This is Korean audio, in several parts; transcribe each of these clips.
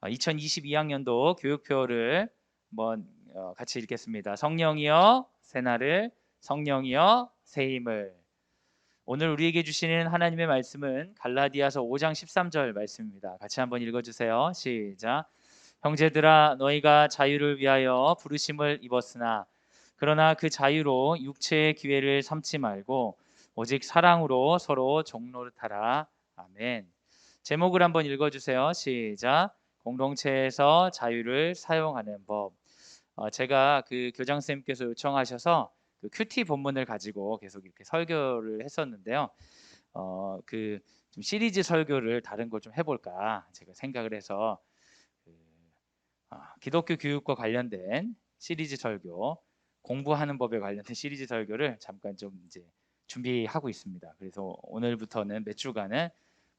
2022학년도 교육표를 한번 같이 읽겠습니다. 성령이여 새날을, 성령이여 새 힘을. 오늘 우리에게 주시는 하나님의 말씀은 갈라디아서 5장 13절 말씀입니다. 같이 한번 읽어주세요. 시작. 형제들아 너희가 자유를 위하여 부르심을 입었으나 그러나 그 자유로 육체의 기회를 삼지 말고 오직 사랑으로 서로 종노릇하라. 아멘. 제목을 한번 읽어주세요. 시작. 공동체에서 자유를 사용하는 법. 제가 그 교장 선생님께서 요청하셔서 그 큐티 본문을 가지고 계속 이렇게 설교를 했었는데요. 그 좀 시리즈 설교를 다른 걸 좀 해볼까 제가 생각을 해서 그, 기독교 교육과 관련된 시리즈 설교, 공부하는 법에 관련된 시리즈 설교를 잠깐 좀 이제 준비하고 있습니다. 그래서 오늘부터는 몇 주간은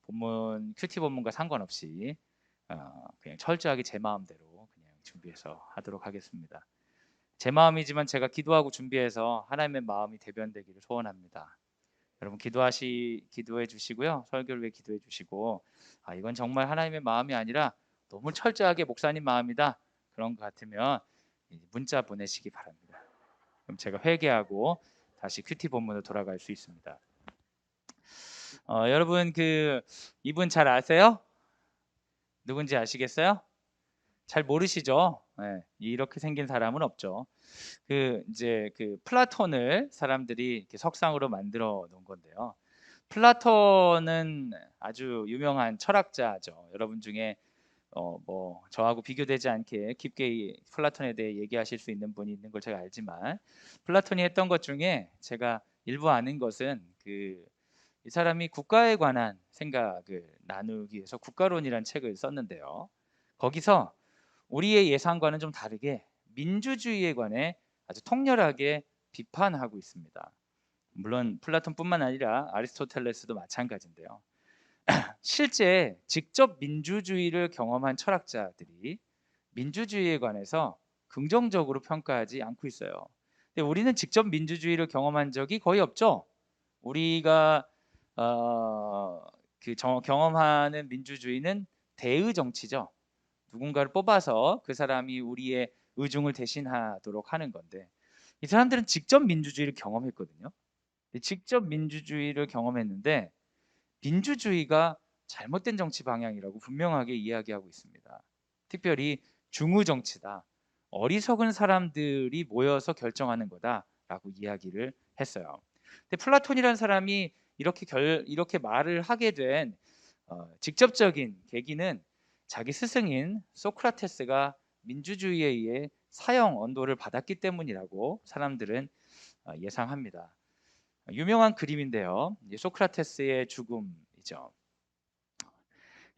본문 큐티 본문과 상관없이 그냥 철저하게 제 마음대로 그냥 준비해서 하도록 하겠습니다. 제 마음이지만 제가 기도하고 준비해서 하나님의 마음이 대변되기를 소원합니다. 여러분 기도해 주시고요. 설교를 위해 기도해 주시고 이건 정말 하나님의 마음이 아니라 너무 철저하게 목사님 마음이다. 그런 것 같으면 문자 보내시기 바랍니다. 그럼 제가 회개하고 다시 큐티 본문으로 돌아갈 수 있습니다. 여러분 이분 잘 아세요? 누군지 아시겠어요? 잘 모르시죠? 네, 이렇게 생긴 사람은 없죠. 이제 플라톤을 사람들이 이렇게 석상으로 만들어 놓은 건데요. 플라톤은 아주 유명한 철학자죠. 여러분 중에 뭐 저하고 비교되지 않게 깊게 플라톤에 대해 얘기하실 수 있는 분이 있는 걸 제가 알지만 플라톤이 했던 것 중에 제가 일부 아는 것은 이 사람이 국가에 관한 생각을 나누기 위해서 국가론이라는 책을 썼는데요. 거기서 우리의 예상과는 좀 다르게 민주주의에 관해 아주 통렬하게 비판하고 있습니다. 물론 플라톤뿐만 아니라 아리스토텔레스도 마찬가지인데요. 실제 직접 민주주의를 경험한 철학자들이 민주주의에 관해서 긍정적으로 평가하지 않고 있어요. 근데 우리는 직접 민주주의를 경험한 적이 거의 없죠. 우리가 경험하는 민주주의는 대의 정치죠. 누군가를 뽑아서 그 사람이 우리의 의중을 대신하도록 하는 건데 이 사람들은 직접 민주주의를 경험했거든요. 직접 민주주의를 경험했는데 민주주의가 잘못된 정치 방향이라고 분명하게 이야기하고 있습니다. 특별히 중우 정치다. 어리석은 사람들이 모여서 결정하는 거다라고 이야기를 했어요. 근데 플라톤이라는 사람이 이렇게 말을 하게 된 직접적인 계기는 자기 스승인 소크라테스가 민주주의에 의해 사형 언도를 받았기 때문이라고 사람들은 예상합니다. 유명한 그림인데요. 소크라테스의 죽음이죠.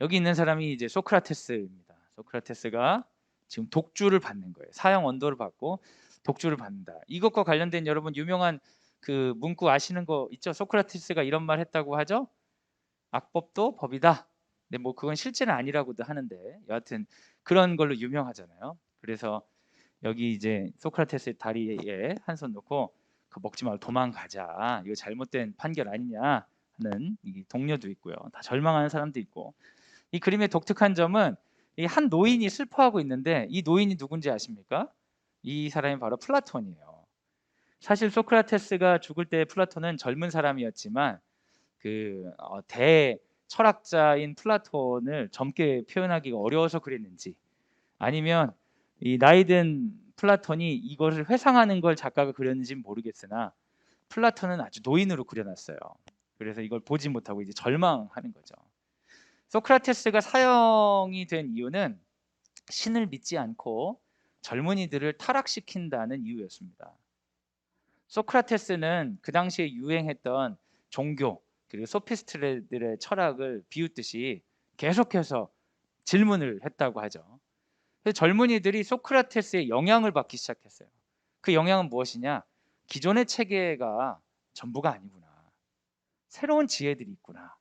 여기 있는 사람이 이제 소크라테스입니다. 소크라테스가 지금 독주를 받는 거예요. 사형 언도를 받고 독주를 받는다. 이것과 관련된 여러분 유명한 문구 아시는 거 있죠? 소크라테스가 이런 말 했다고 하죠? 악법도 법이다. 근데 뭐 그건 실제는 아니라고도 하는데 여하튼 그런 걸로 유명하잖아요. 그래서 여기 이제 소크라테스의 다리에 한 손 놓고 먹지 말고 도망가자. 이거 잘못된 판결 아니냐 하는 이 동료도 있고요. 다 절망하는 사람도 있고. 이 그림의 독특한 점은 이 한 노인이 슬퍼하고 있는데 이 노인이 누군지 아십니까? 이 사람이 바로 플라톤이에요. 사실 소크라테스가 죽을 때 플라톤은 젊은 사람이었지만 대철학자인 플라톤을 젊게 표현하기가 어려워서 그랬는지 아니면 이 나이든 플라톤이 이것을 회상하는 걸 작가가 그렸는지는 모르겠으나 플라톤은 아주 노인으로 그려놨어요. 그래서 이걸 보지 못하고 이제 절망하는 거죠. 소크라테스가 사형이 된 이유는 신을 믿지 않고 젊은이들을 타락시킨다는 이유였습니다. 소크라테스는 그 당시에 유행했던 종교 그리고 소피스트들의 철학을 비웃듯이 계속해서 질문을 했다고 하죠. 그래서 젊은이들이 소크라테스의 영향을 받기 시작했어요. 그 영향은 무엇이냐? 기존의 체계가 전부가 아니구나. 새로운 지혜들이 있구나.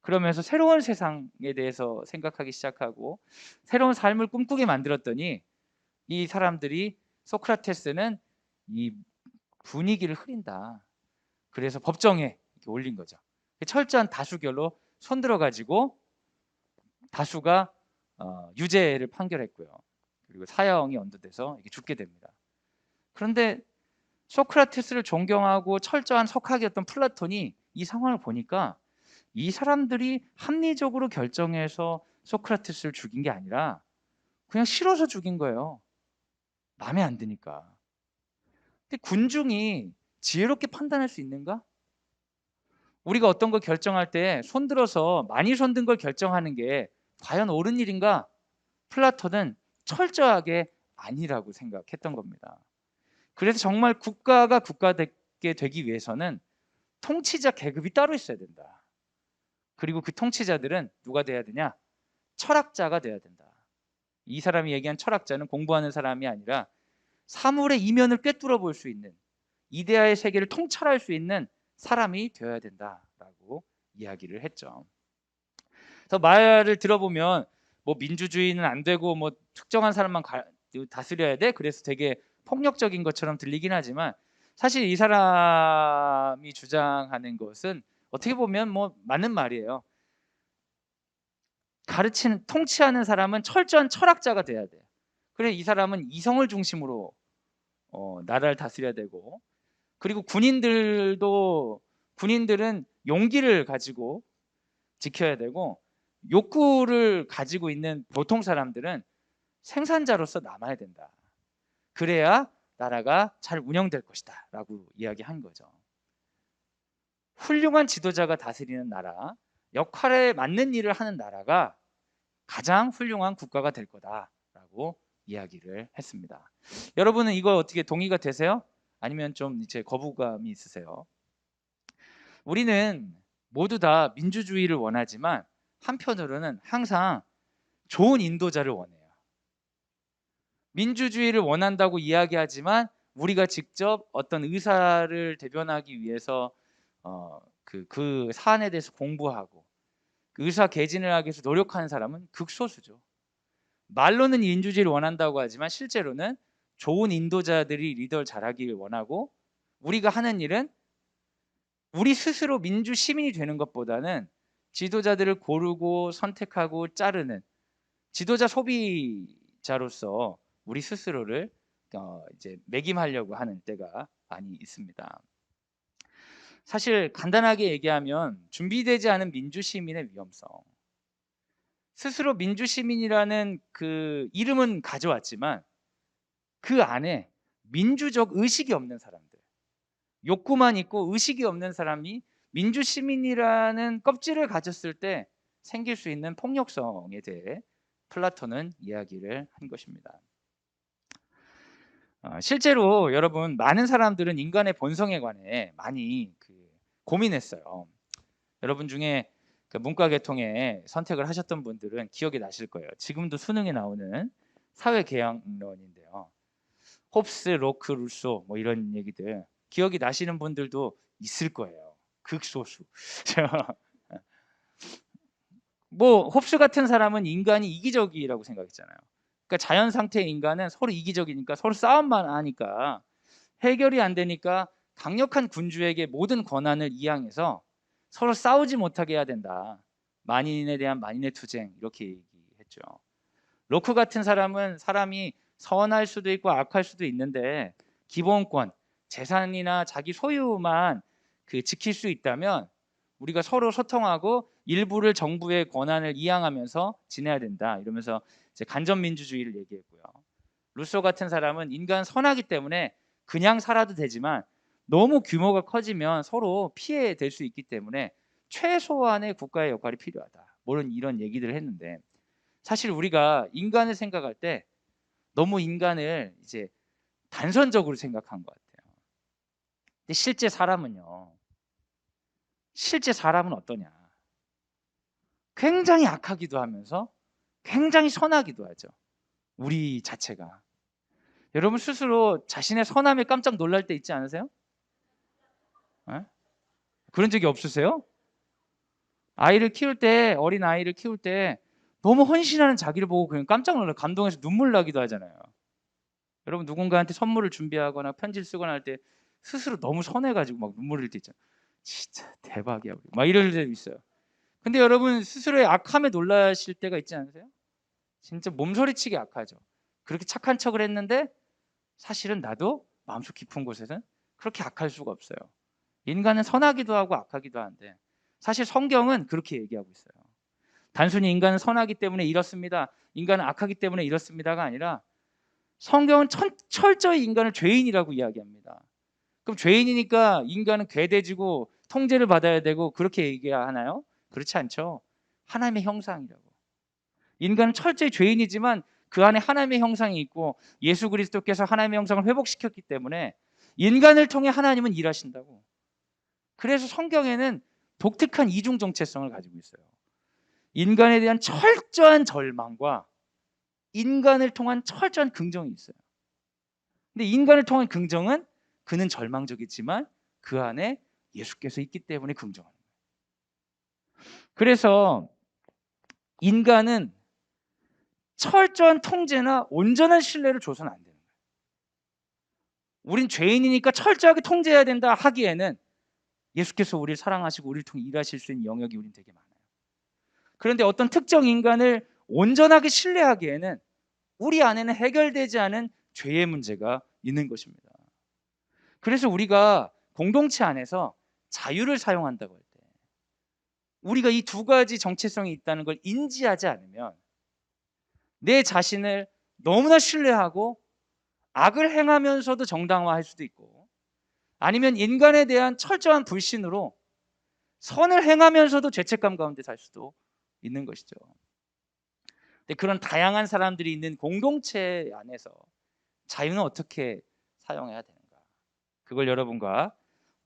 그러면서 새로운 세상에 대해서 생각하기 시작하고 새로운 삶을 꿈꾸게 만들었더니 이 사람들이 소크라테스는 이 분위기를 흐린다. 그래서 법정에 이렇게 올린 거죠. 철저한 다수결로 손들어 가지고 다수가 유죄를 판결했고요. 그리고 사형이 언도돼서 이게 죽게 됩니다. 그런데 소크라테스를 존경하고 철저한 석학이었던 플라톤이 이 상황을 보니까 이 사람들이 합리적으로 결정해서 소크라테스를 죽인 게 아니라 그냥 싫어서 죽인 거예요. 마음에 안 드니까. 근데 군중이 지혜롭게 판단할 수 있는가? 우리가 어떤 걸 결정할 때 손들어서 많이 손든 걸 결정하는 게 과연 옳은 일인가? 플라톤은 철저하게 아니라고 생각했던 겁니다. 그래서 정말 국가가 국가되게 되기 위해서는 통치자 계급이 따로 있어야 된다. 그리고 그 통치자들은 누가 돼야 되냐? 철학자가 돼야 된다. 이 사람이 얘기한 철학자는 공부하는 사람이 아니라 사물의 이면을 꿰뚫어 볼 수 있는, 이데아의 세계를 통찰할 수 있는 사람이 되어야 된다라고 이야기를 했죠. 그래서 말을 들어보면 뭐 민주주의는 안 되고 뭐 특정한 사람만 다스려야 돼. 그래서 되게 폭력적인 것처럼 들리긴 하지만 사실 이 사람이 주장하는 것은 어떻게 보면 뭐 맞는 말이에요. 가르치는 통치하는 사람은 철저한 철학자가 돼야 돼요. 그래 이 사람은 이성을 중심으로 나라를 다스려야 되고, 그리고 군인들은 용기를 가지고 지켜야 되고, 욕구를 가지고 있는 보통 사람들은 생산자로서 남아야 된다. 그래야 나라가 잘 운영될 것이다 라고 이야기한 거죠. 훌륭한 지도자가 다스리는 나라, 역할에 맞는 일을 하는 나라가 가장 훌륭한 국가가 될 거다라고 이야기를 했습니다. 여러분은 이거 어떻게 동의가 되세요? 아니면 좀 이제 거부감이 있으세요? 우리는 모두 다 민주주의를 원하지만 한편으로는 항상 좋은 인도자를 원해요. 민주주의를 원한다고 이야기하지만 우리가 직접 어떤 의사를 대변하기 위해서 그 사안에 대해서 공부하고 그 의사 개진을 하기 위해서 노력하는 사람은 극소수죠. 말로는 민주주의를 원한다고 하지만 실제로는 좋은 인도자들이 리더를 잘하기를 원하고, 우리가 하는 일은 우리 스스로 민주 시민이 되는 것보다는 지도자들을 고르고 선택하고 자르는 지도자 소비자로서 우리 스스로를 이제 매김하려고 하는 때가 많이 있습니다. 사실 간단하게 얘기하면 준비되지 않은 민주 시민의 위험성. 스스로 민주 시민이라는 그 이름은 가져왔지만 그 안에 민주적 의식이 없는 사람들, 욕구만 있고 의식이 없는 사람이 민주 시민이라는 껍질을 가졌을 때 생길 수 있는 폭력성에 대해 플라톤은 이야기를 한 것입니다. 실제로 여러분 많은 사람들은 인간의 본성에 관해 많이 고민했어요. 여러분 중에 그 문과계통에 선택을 하셨던 분들은 기억이 나실 거예요. 지금도 수능에 나오는 사회개혁론인데요. 홉스, 로크, 루소 뭐 이런 얘기들 기억이 나시는 분들도 있을 거예요. 극소수. 뭐 홉스 같은 사람은 인간이 이기적이라고 생각했잖아요. 그러니까 자연 상태의 인간은 서로 이기적이니까 서로 싸움만 하니까 해결이 안 되니까 강력한 군주에게 모든 권한을 이양해서 서로 싸우지 못하게 해야 된다. 만인에 대한 만인의 투쟁 이렇게 얘기했죠. 로크 같은 사람은 사람이 선할 수도 있고 악할 수도 있는데 기본권, 재산이나 자기 소유만 지킬 수 있다면 우리가 서로 소통하고 일부를 정부의 권한을 이양하면서 지내야 된다. 이러면서 이제 간접민주주의를 얘기했고요. 루소 같은 사람은 인간 선하기 때문에 그냥 살아도 되지만 너무 규모가 커지면 서로 피해될 수 있기 때문에 최소한의 국가의 역할이 필요하다. 이런 얘기들을 했는데, 사실 우리가 인간을 생각할 때 너무 인간을 이제 단선적으로 생각한 것 같아요. 근데 실제 사람은 어떠냐? 굉장히 악하기도 하면서 굉장히 선하기도 하죠. 우리 자체가. 여러분 스스로 자신의 선함에 깜짝 놀랄 때 있지 않으세요? 에? 그런 적이 없으세요? 어린 아이를 키울 때 너무 헌신하는 자기를 보고 그냥 깜짝 놀라 감동해서 눈물 나기도 하잖아요. 여러분 누군가한테 선물을 준비하거나 편지를 쓰거나 할 때 스스로 너무 선해가지고 막 눈물 흘릴 때 있잖아요. 진짜 대박이야. 막 이럴 때도 있어요. 근데 여러분 스스로의 악함에 놀라실 때가 있지 않으세요? 진짜 몸소리치게 악하죠. 그렇게 착한 척을 했는데 사실은 나도 마음속 깊은 곳에서는 그렇게 악할 수가 없어요. 인간은 선하기도 하고 악하기도 한데 사실 성경은 그렇게 얘기하고 있어요. 단순히 인간은 선하기 때문에 이렇습니다, 인간은 악하기 때문에 이렇습니다가 아니라 성경은 철저히 인간을 죄인이라고 이야기합니다. 그럼 죄인이니까 인간은 괴대지고 통제를 받아야 되고 그렇게 얘기하나요? 그렇지 않죠. 하나님의 형상이라고. 인간은 철저히 죄인이지만 그 안에 하나님의 형상이 있고 예수 그리스도께서 하나님의 형상을 회복시켰기 때문에 인간을 통해 하나님은 일하신다고. 그래서 성경에는 독특한 이중 정체성을 가지고 있어요. 인간에 대한 철저한 절망과 인간을 통한 철저한 긍정이 있어요. 근데 인간을 통한 긍정은 그는 절망적이지만 그 안에 예수께서 있기 때문에 긍정합니다. 그래서 인간은 철저한 통제나 온전한 신뢰를 줘서는 안 되는 거예요. 우린 죄인이니까 철저하게 통제해야 된다 하기에는 예수께서 우리를 사랑하시고 우리를 통해 일하실 수 있는 영역이 우린 되게 많아요. 그런데 어떤 특정 인간을 온전하게 신뢰하기에는 우리 안에는 해결되지 않은 죄의 문제가 있는 것입니다. 그래서 우리가 공동체 안에서 자유를 사용한다고 할 때 우리가 이 두 가지 정체성이 있다는 걸 인지하지 않으면 내 자신을 너무나 신뢰하고 악을 행하면서도 정당화할 수도 있고 아니면 인간에 대한 철저한 불신으로 선을 행하면서도 죄책감 가운데 살 수도 있는 것이죠. 근데 그런 다양한 사람들이 있는 공동체 안에서 자유는 어떻게 사용해야 되는가? 그걸 여러분과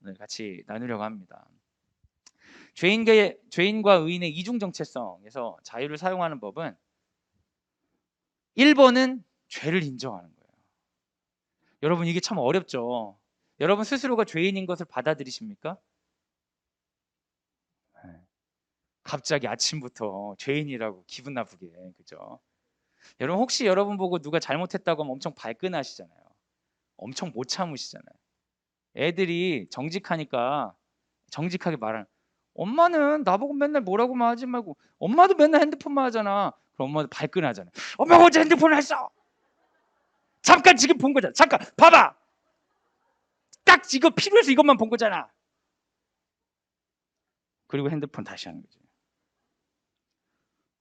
오늘 같이 나누려고 합니다. 죄인과 의인의 이중 정체성에서 자유를 사용하는 법은 1번은 죄를 인정하는 거예요. 여러분 이게 참 어렵죠. 여러분 스스로가 죄인인 것을 받아들이십니까? 갑자기 아침부터 죄인이라고 기분 나쁘게, 그죠? 여러분 혹시 여러분 보고 누가 잘못했다고 하면 엄청 발끈하시잖아요. 엄청 못 참으시잖아요. 애들이 정직하니까 정직하게 말하는, 엄마는 나보고 맨날 뭐라고만 하지 말고 엄마도 맨날 핸드폰만 하잖아. 그럼 엄마도 발끈하잖아요. 엄마가 어제 핸드폰을 했어. 잠깐 지금 본 거잖아. 잠깐 봐봐. 딱 이거 필요해서 이것만 본 거잖아. 그리고 핸드폰 다시 하는 거죠.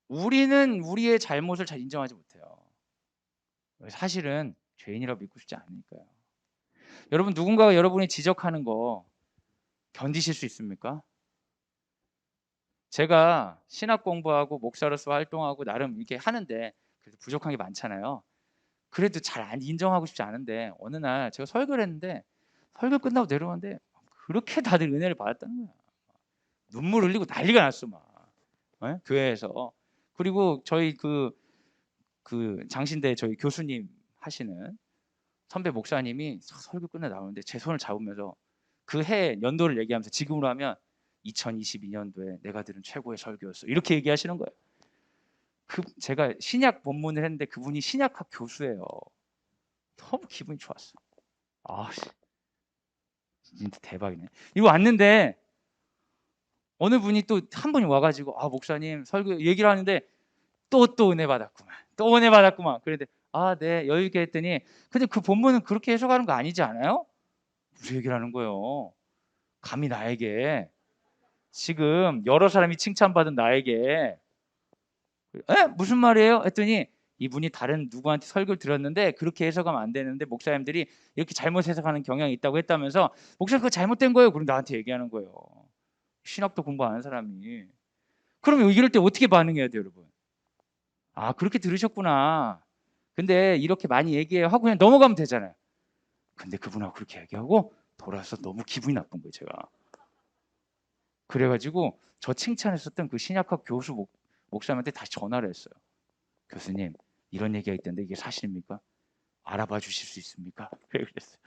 우리는 우리의 잘못을 잘 인정하지 못해요. 사실은 죄인이라고 믿고 싶지 않으니까요. 여러분 누군가가 여러분이 지적하는 거 견디실 수 있습니까? 제가 신학 공부하고 목사로서 활동하고 나름 이렇게 하는데 그래도 부족한 게 많잖아요. 그래도 잘 안 인정하고 싶지 않은데 어느 날 제가 설교를 했는데 설교 끝나고 내려오는데 그렇게 다들 은혜를 받았다는 거야. 눈물 흘리고 난리가 났어 막. 교회에서. 그리고 저희 그 장신대 저희 교수님 하시는 선배 목사님이 설교 끝나 나오는데 제 손을 잡으면서 그 해 연도를 얘기하면서 지금으로 하면 2022년도에 내가 들은 최고의 설교였어. 이렇게 얘기하시는 거예요. 제가 신약 본문을 했는데 그분이 신약학 교수예요. 너무 기분이 좋았어. 아, 진짜 대박이네. 이거 왔는데 어느 분이 또 한 분이 와가지고 목사님 설교 얘기를 하는데 또 은혜 받았구만. 또 은혜 받았구만. 그런데 네 여유 있게 했더니 근데 그 본문은 그렇게 해석하는 거 아니지 않아요? 무슨 얘기를 하는 거예요? 감히 나에게 지금 여러 사람이 칭찬받은 나에게 무슨 말이에요? 했더니 이분이 다른 누구한테 설교를 들었는데 그렇게 해석하면 안 되는데 목사님들이 이렇게 잘못 해석하는 경향이 있다고 했다면서 목사님 그거 잘못된 거예요. 그럼 나한테 얘기하는 거예요. 신학도 공부 안 하는 사람이. 그러면 이럴 때 어떻게 반응해야 돼요, 여러분? 그렇게 들으셨구나. 근데 이렇게 많이 얘기해요 하고 그냥 넘어가면 되잖아요. 근데 그분하고 그렇게 얘기하고 돌아서 너무 기분이 나쁜 거예요, 제가. 그래가지고 저 칭찬했었던 그 신약학 교수 목사님한테 다시 전화를 했어요. 교수님 이런 얘기가 있던데 이게 사실입니까? 알아봐 주실 수 있습니까? 그랬어요.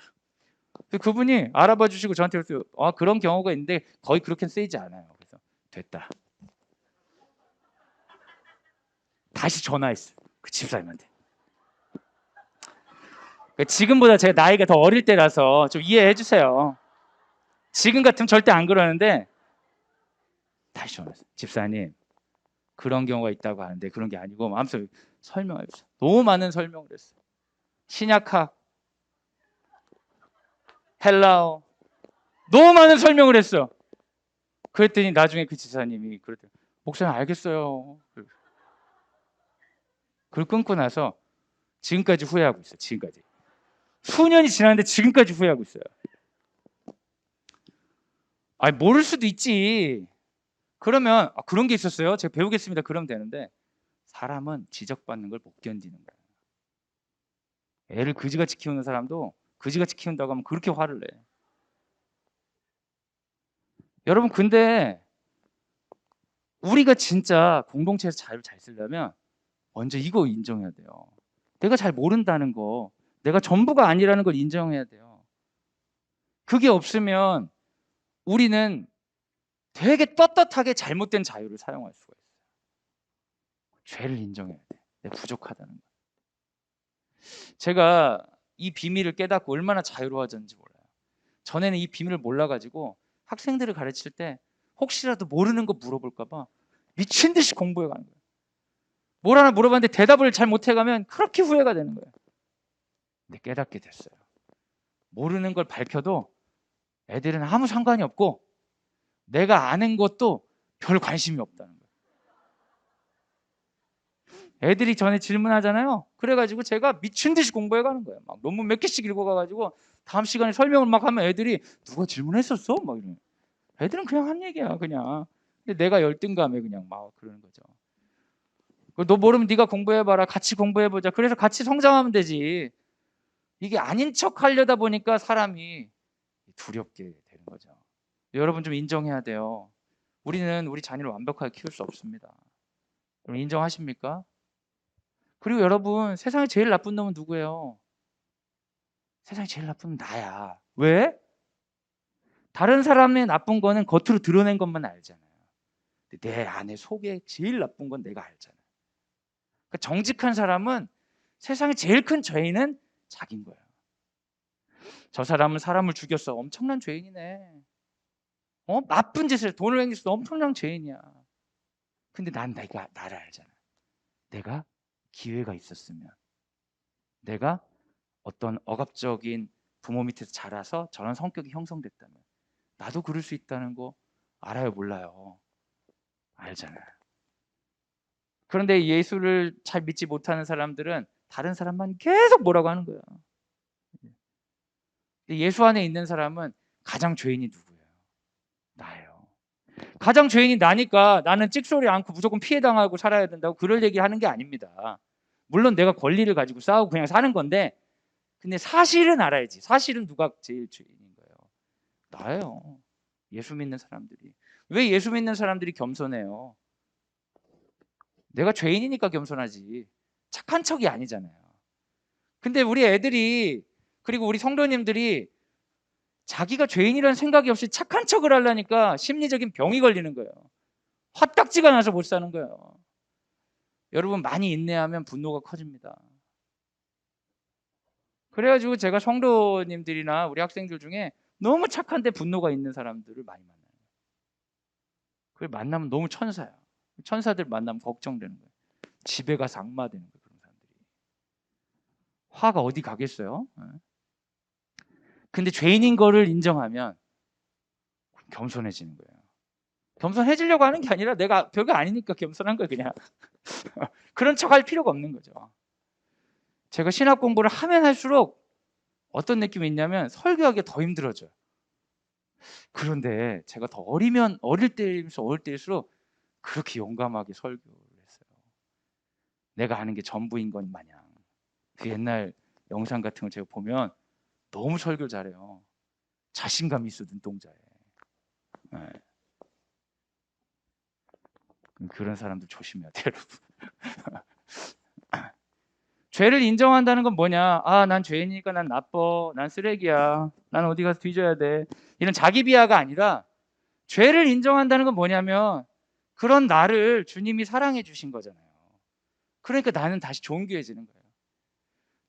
그분이 알아봐 주시고 저한테 그랬어요. 그런 경우가 있는데 거의 그렇게 쓰이지 않아요. 그래서 됐다. 다시 전화했어요. 그 집사님한테. 지금보다 제가 나이가 더 어릴 때라서 좀 이해해 주세요. 지금 같으면 절대 안 그러는데 다시 전화했어요. 집사님 그런 경우가 있다고 하는데 그런 게 아니고 아무튼 설명할 수. 너무 많은 설명을 했어요. 신약학, 헬라어, 너무 많은 설명을 했어요. 그랬더니 나중에 그 지사님이 그러더라고요. 목사님 알겠어요. 그걸 끊고 나서 지금까지 후회하고 있어요. 지금까지. 수년이 지났는데 지금까지 후회하고 있어요. 아니 모를 수도 있지. 그러면 그런 게 있었어요. 제가 배우겠습니다. 그러면 되는데 사람은 지적받는 걸 못 견디는 거예요. 애를 그지같이 키우는 사람도 그지같이 키운다고 하면 그렇게 화를 내. 여러분 근데 우리가 진짜 공동체에서 자유를 잘 쓰려면 먼저 이거 인정해야 돼요. 내가 잘 모른다는 거, 내가 전부가 아니라는 걸 인정해야 돼요. 그게 없으면 우리는 되게 떳떳하게 잘못된 자유를 사용할 수가 있어요. 죄를 인정해야 돼. 내가 부족하다는 거. 제가 이 비밀을 깨닫고 얼마나 자유로워졌는지 몰라요. 전에는 이 비밀을 몰라가지고 학생들을 가르칠 때 혹시라도 모르는 거 물어볼까 봐 미친 듯이 공부해 가는 거예요. 뭘 하나 물어봤는데 대답을 잘 못해가면 그렇게 후회가 되는 거예요. 근데 깨닫게 됐어요. 모르는 걸 밝혀도 애들은 아무 상관이 없고 내가 아는 것도 별 관심이 없다는 거예요. 애들이 전에 질문하잖아요. 그래가지고 제가 미친 듯이 공부해가는 거예요. 막 논문 몇 개씩 읽어가가지고 다음 시간에 설명을 막 하면 애들이 누가 질문했었어? 막 이러는. 애들은 그냥 한 얘기야 그냥. 근데 내가 열등감에 그냥 막 그러는 거죠. 너 모르면 네가 공부해봐라. 같이 공부해보자. 그래서 같이 성장하면 되지. 이게 아닌 척 하려다 보니까 사람이 두렵게 되는 거죠. 여러분 좀 인정해야 돼요. 우리는 우리 자녀를 완벽하게 키울 수 없습니다. 여러분 인정하십니까? 그리고 여러분 세상에 제일 나쁜 놈은 누구예요? 세상에 제일 나쁜 놈은 나야. 왜? 다른 사람의 나쁜 거는 겉으로 드러낸 것만 알잖아요. 내 안에 속에 제일 나쁜 건 내가 알잖아요. 그러니까 정직한 사람은 세상에 제일 큰 죄인은 자기인 거예요. 저 사람은 사람을 죽였어. 엄청난 죄인이네. 나쁜 짓을 돈을 횡령했어. 엄청난 죄인이야. 근데 난 내가 나를 알잖아. 내가 기회가 있었으면, 내가 어떤 억압적인 부모 밑에서 자라서 저런 성격이 형성됐다면 나도 그럴 수 있다는 거 알아요, 몰라요? 알잖아요. 그런데 예수를 잘 믿지 못하는 사람들은 다른 사람만 계속 뭐라고 하는 거예요. 예수 안에 있는 사람은 가장 죄인이 누구예요? 나예요. 가장 죄인이 나니까 나는 찍소리 않고 무조건 피해 당하고 살아야 된다고 그럴 얘기를 하는 게 아닙니다. 물론 내가 권리를 가지고 싸우고 그냥 사는 건데, 근데 사실은 알아야지. 사실은 누가 제일 죄인인 거예요? 나예요. 예수 믿는 사람들이. 왜 예수 믿는 사람들이 겸손해요? 내가 죄인이니까 겸손하지. 착한 척이 아니잖아요. 근데 우리 애들이, 그리고 우리 성도님들이 자기가 죄인이라는 생각이 없이 착한 척을 하려니까 심리적인 병이 걸리는 거예요. 화딱지가 나서 못 사는 거예요. 여러분 많이 인내하면 분노가 커집니다. 그래가지고 제가 성도님들이나 우리 학생들 중에 너무 착한데 분노가 있는 사람들을 많이 만나요. 그걸 만나면 너무 천사야. 천사들 만나면 걱정되는 거예요. 집에 가서 악마 되는 거예요. 그런 사람들이. 화가 어디 가겠어요? 근데 죄인인 거를 인정하면 겸손해지는 거예요. 겸손해지려고 하는 게 아니라 내가 별거 아니니까 겸손한 거예요. 그냥. 그런 척 할 필요가 없는 거죠. 제가 신학 공부를 하면 할수록 어떤 느낌이 있냐면 설교하기가 더 힘들어져요. 그런데 제가 더 어릴 때일수록 그렇게 용감하게 설교를 했어요. 내가 아는 게 전부인 것 마냥. 그 옛날 영상 같은 거 제가 보면 너무 설교 잘해요. 자신감 있어 눈동자에. 네. 그런 사람들 조심해야 돼요, 여러분. 죄를 인정한다는 건 뭐냐? 난 죄인이니까 난 나빠, 난 쓰레기야, 난 어디 가서 뒤져야 돼. 이런 자기 비하가 아니라 죄를 인정한다는 건 뭐냐면 그런 나를 주님이 사랑해 주신 거잖아요. 그러니까 나는 다시 존귀해지는 거예요.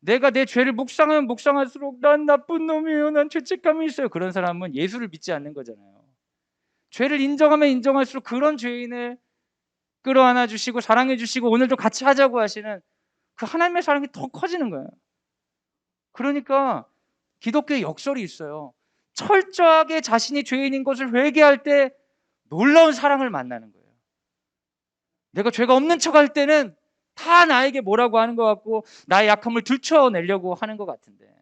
내가 내 죄를 묵상하면 묵상할수록 난 나쁜 놈이에요. 난 죄책감이 있어요. 그런 사람은 예수를 믿지 않는 거잖아요. 죄를 인정하면 인정할수록 그런 죄인을 끌어안아 주시고 사랑해 주시고 오늘도 같이 하자고 하시는 그 하나님의 사랑이 더 커지는 거예요. 그러니까 기독교의 역설이 있어요. 철저하게 자신이 죄인인 것을 회개할 때 놀라운 사랑을 만나는 거예요. 내가 죄가 없는 척할 때는 다 나에게 뭐라고 하는 것 같고 나의 약함을 들춰내려고 하는 것 같은데,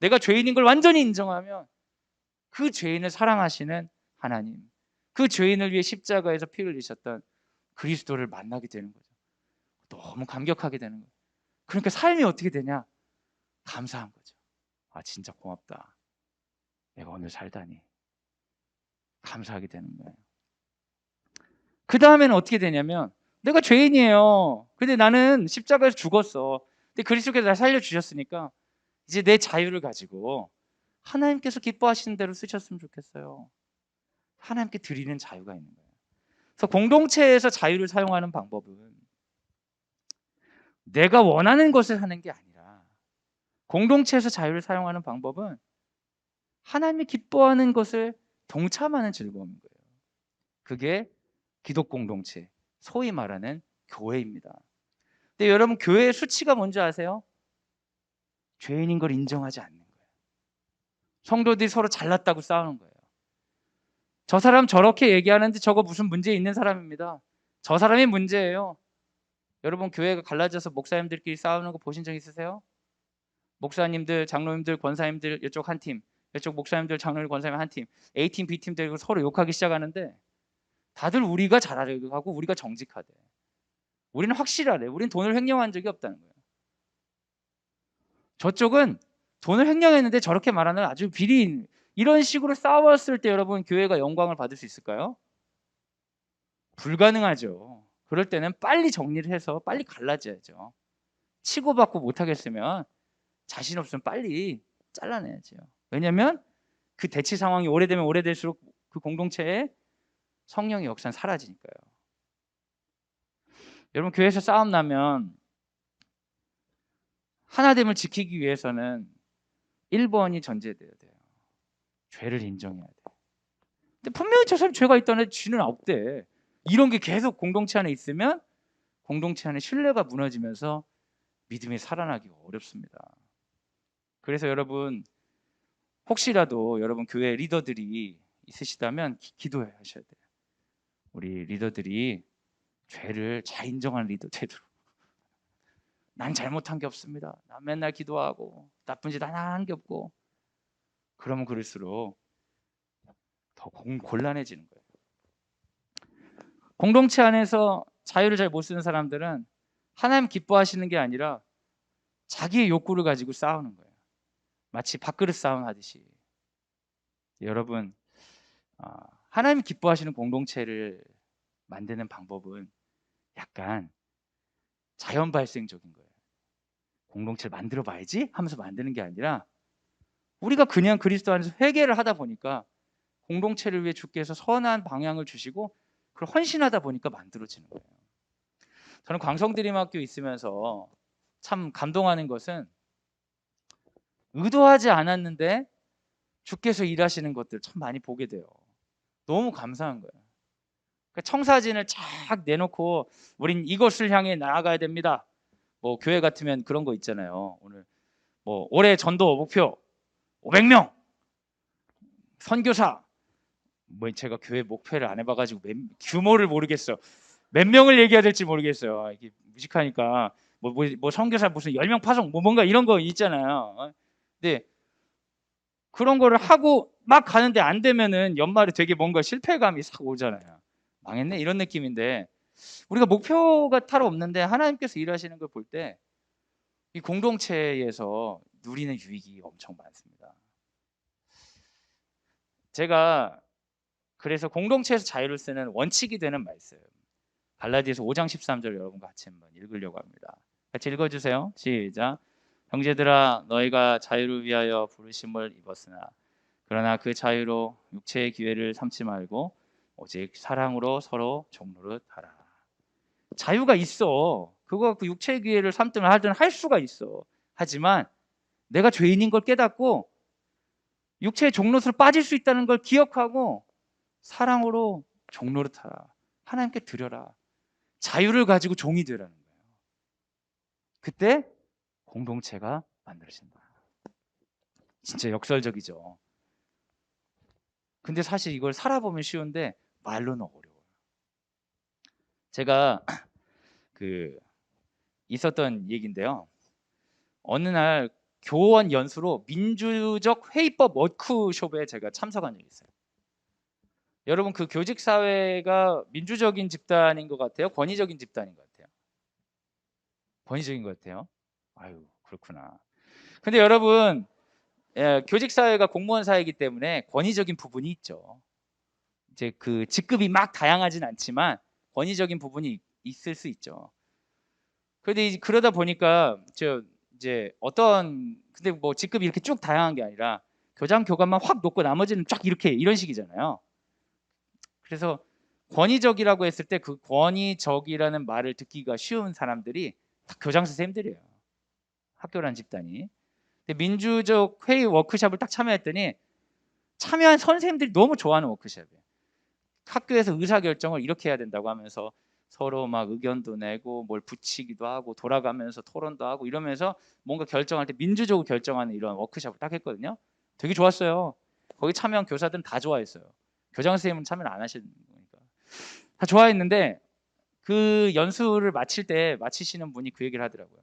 내가 죄인인 걸 완전히 인정하면 그 죄인을 사랑하시는 하나님, 그 죄인을 위해 십자가에서 피 흘리셨던 그리스도를 만나게 되는 거죠. 너무 감격하게 되는 거예요. 그러니까 삶이 어떻게 되냐? 감사한 거죠. 아, 진짜 고맙다. 내가 오늘 살다니. 감사하게 되는 거예요. 그 다음에는 어떻게 되냐면, 내가 죄인이에요. 근데 나는 십자가에서 죽었어. 근데 그리스도께서 날 살려주셨으니까 이제 내 자유를 가지고 하나님께서 기뻐하시는 대로 쓰셨으면 좋겠어요. 하나님께 드리는 자유가 있는 거예요. 그래서 공동체에서 자유를 사용하는 방법은 내가 원하는 것을 하는 게 아니라, 공동체에서 자유를 사용하는 방법은 하나님이 기뻐하는 것을 동참하는 즐거움인 거예요. 그게 기독 공동체, 소위 말하는 교회입니다. 근데 여러분, 교회의 수치가 뭔지 아세요? 죄인인 걸 인정하지 않는 거예요. 성도들이 서로 잘났다고 싸우는 거예요. 저 사람 저렇게 얘기하는데 저거 무슨 문제 있는 사람입니다. 저 사람이 문제예요. 여러분, 교회가 갈라져서 목사님들끼리 싸우는 거 보신 적 있으세요? 목사님들, 장로님들, 권사님들 이쪽 한 팀, 이쪽 목사님들, 장로님, 권사님 한 팀, A팀, B팀 되고 서로 욕하기 시작하는데, 다들 우리가 잘하려고 하고 우리가 정직하대. 우리는 확실하대. 우리는 돈을 횡령한 적이 없다는 거예요. 저쪽은 돈을 횡령했는데 저렇게 말하는 아주 비리인, 이런 식으로 싸웠을 때 여러분, 교회가 영광을 받을 수 있을까요? 불가능하죠. 그럴 때는 빨리 정리를 해서 빨리 갈라져야죠. 치고받고 못하겠으면 자신 없으면 빨리 잘라내야죠. 왜냐하면 그 대치 상황이 오래되면 오래될수록 그 공동체의 성령의 역사는 사라지니까요. 여러분, 교회에서 싸움 나면 하나됨을 지키기 위해서는 1번이 전제돼야 돼요. 죄를 인정해야 돼. 근데 분명히 저 사람이 죄가 있다는데 쥐는 없대. 이런 게 계속 공동체 안에 있으면 공동체 안에 신뢰가 무너지면서 믿음이 살아나기 어렵습니다. 그래서 여러분, 혹시라도 여러분 교회 리더들이 있으시다면 기도해 하셔야 돼요. 우리 리더들이 죄를 잘 인정하는 리더 되도록. 난 잘못한 게 없습니다. 난 맨날 기도하고 나쁜 짓 하나 한 게 없고. 그러면 그럴수록 더 곤란해지는 거예요. 공동체 안에서 자유를 잘 못 쓰는 사람들은 하나님 기뻐하시는 게 아니라 자기의 욕구를 가지고 싸우는 거예요. 마치 밥그릇 싸움 하듯이. 여러분, 하나님 기뻐하시는 공동체를 만드는 방법은 약간 자연 발생적인 거예요. 공동체를 만들어 봐야지 하면서 만드는 게 아니라, 우리가 그냥 그리스도 안에서 회개를 하다 보니까 공동체를 위해 주께서 선한 방향을 주시고 그걸 헌신하다 보니까 만들어지는 거예요. 저는 광성드림학교 있으면서 참 감동하는 것은, 의도하지 않았는데 주께서 일하시는 것들 참 많이 보게 돼요. 너무 감사한 거예요. 그러니까 청사진을 쫙 내놓고 우린 이것을 향해 나아가야 됩니다. 뭐 교회 같으면 그런 거 있잖아요. 오늘 뭐 올해 전도 목표 500명, 선교사. 뭐 제가 교회 목표를 안 해봐가지고 규모를 모르겠어. 몇 명을 얘기해야 될지 모르겠어요. 이게 무식하니까 뭐 선교사 무슨 10명 파송 뭐 뭔가 이런 거 있잖아요. 근데 그런 거를 하고 막 가는데 안 되면은 연말에 되게 뭔가 실패감이 싹 오잖아요. 망했네 이런 느낌인데, 우리가 목표가 따로 없는데 하나님께서 일하시는 걸 볼 때 이 공동체에서 누리는 유익이 엄청 많습니다. 제가 그래서 공동체에서 자유를 쓰는 원칙이 되는 말씀, 갈라디아서 5장 13절 여러분 같이 한번 읽으려고 합니다. 같이 읽어주세요. 시작. 형제들아, 너희가 자유를 위하여 부르심을 입었으나 그러나 그 자유로 육체의 기회를 삼지 말고 오직 사랑으로 서로 종노릇 하라. 자유가 있어. 그거 갖고 육체의 기회를 삼든 하든 할 수가 있어. 하지만 내가 죄인인 걸 깨닫고 육체의 종노릇으로 빠질 수 있다는 걸 기억하고 사랑으로 종노릇하라. 하나님께 드려라. 자유를 가지고 종이 되라는 거예요. 그때 공동체가 만들어진다. 진짜 역설적이죠. 근데 사실 이걸 살아보면 쉬운데 말로는 어려워요. 제가 있었던 얘기인데요. 어느 날 교원 연수로 민주적 회의법 워크숍에 제가 참석한 적이 있어요. 여러분, 그 교직 사회가 민주적인 집단인 것 같아요? 권위적인 집단인 것 같아요? 권위적인 것 같아요. 아유, 그렇구나. 근데 여러분, 교직 사회가 공무원 사회이기 때문에 권위적인 부분이 있죠. 이제 그 직급이 막 다양하진 않지만 권위적인 부분이 있을 수 있죠. 그런데 그러다 보니까 이제 근데 뭐 직급이 이렇게 쭉 다양한 게 아니라 교장 교관만 확 높고 나머지는 쫙 이렇게 이런 식이잖아요. 그래서 권위적이라고 했을 때 그 권위적이라는 말을 듣기가 쉬운 사람들이 다 교장 선생님들이에요. 학교라는 집단이. 근데 민주적 회의 워크숍을 딱 참여했더니 참여한 선생님들이 너무 좋아하는 워크숍이에요. 학교에서 의사결정을 이렇게 해야 된다고 하면서 서로 막 의견도 내고 뭘 붙이기도 하고 돌아가면서 토론도 하고 이러면서 뭔가 결정할 때 민주적으로 결정하는 이런 워크숍을 딱 했거든요. 되게 좋았어요. 거기 참여한 교사들은 다 좋아했어요. 교장 선생님은 참여를 안 하시는 거니까. 다 좋아했는데 그 연수를 마치시는 분이 그 얘기를 하더라고요.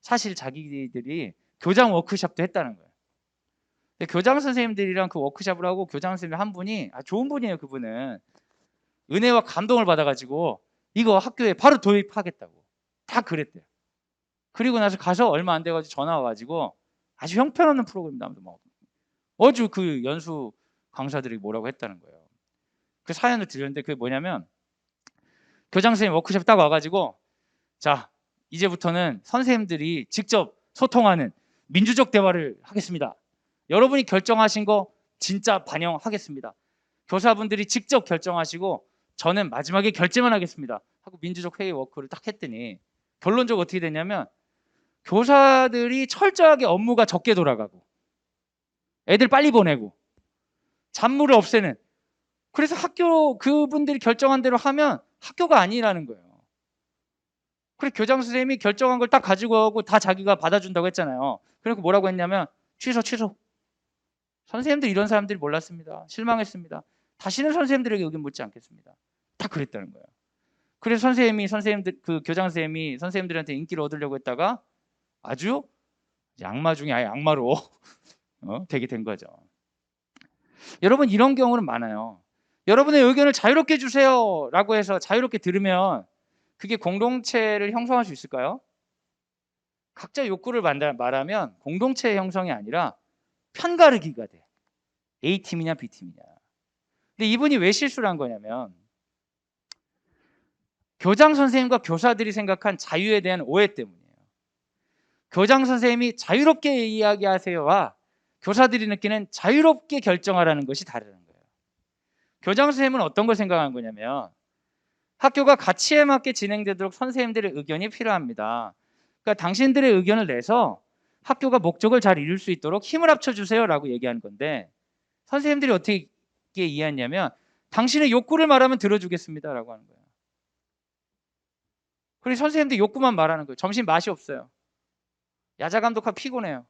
사실 자기들이 교장 워크숍도 했다는 거예요. 근데 교장 선생님들이랑 그 워크숍을 하고 교장 선생님 한 분이 좋은 분이에요. 그분은 은혜와 감동을 받아가지고 이거 학교에 바로 도입하겠다고 다 그랬대요. 그리고 나서 가서 얼마 안 돼가지고 전화 와가지고 아주 형편없는 프로그램 나오면서 막 어주 그 연수 강사들이 뭐라고 했다는 거예요. 그 사연을 들렸는데 그게 뭐냐면 교장 선생님 워크숍 딱 와가지고 자, 이제부터는 선생님들이 직접 소통하는 민주적 대화를 하겠습니다. 여러분이 결정하신 거 진짜 반영하겠습니다. 교사분들이 직접 결정하시고 저는 마지막에 결제만 하겠습니다 하고 민주적 회의 워크를 딱 했더니 결론적으로 어떻게 됐냐면 교사들이 철저하게 업무가 적게 돌아가고 애들 빨리 보내고 잡무를 없애는, 그래서 학교 그분들이 결정한 대로 하면 학교가 아니라는 거예요. 그래 교장 선생님이 결정한 걸 딱 가지고 오고 다 자기가 받아준다고 했잖아요. 그리고 뭐라고 했냐면 취소. 선생님들 이런 사람들이 몰랐습니다. 실망했습니다. 다시는 선생님들에게 의견 묻지 않겠습니다. 다 그랬다는 거예요. 그래서 선생님들 그 교장 선생님이 선생님들한테 인기를 얻으려고 했다가 아주 악마 중에 아예 악마로 되게 된 거죠. 여러분 이런 경우는 많아요. 여러분의 의견을 자유롭게 주세요라고 해서 자유롭게 들으면 그게 공동체를 형성할 수 있을까요? 각자 욕구를 말하면 공동체 형성이 아니라 편가르기가 돼. A팀이냐 B팀이냐. 근데 이분이 왜 실수를 한 거냐면 교장 선생님과 교사들이 생각한 자유에 대한 오해 때문이에요. 교장 선생님이 자유롭게 이야기하세요와 교사들이 느끼는 자유롭게 결정하라는 것이 다르다는 거예요. 교장 선생님은 어떤 걸 생각한 거냐면 학교가 가치에 맞게 진행되도록 선생님들의 의견이 필요합니다. 그러니까 당신들의 의견을 내서 학교가 목적을 잘 이룰 수 있도록 힘을 합쳐주세요라고 얘기하는 건데 선생님들이 어떻게 이해했냐면 당신의 욕구를 말하면 들어주겠습니다라고 하는 거예요. 그리고 선생님들 욕구만 말하는 거예요. 점심 맛이 없어요. 야자 감독하기 피곤해요.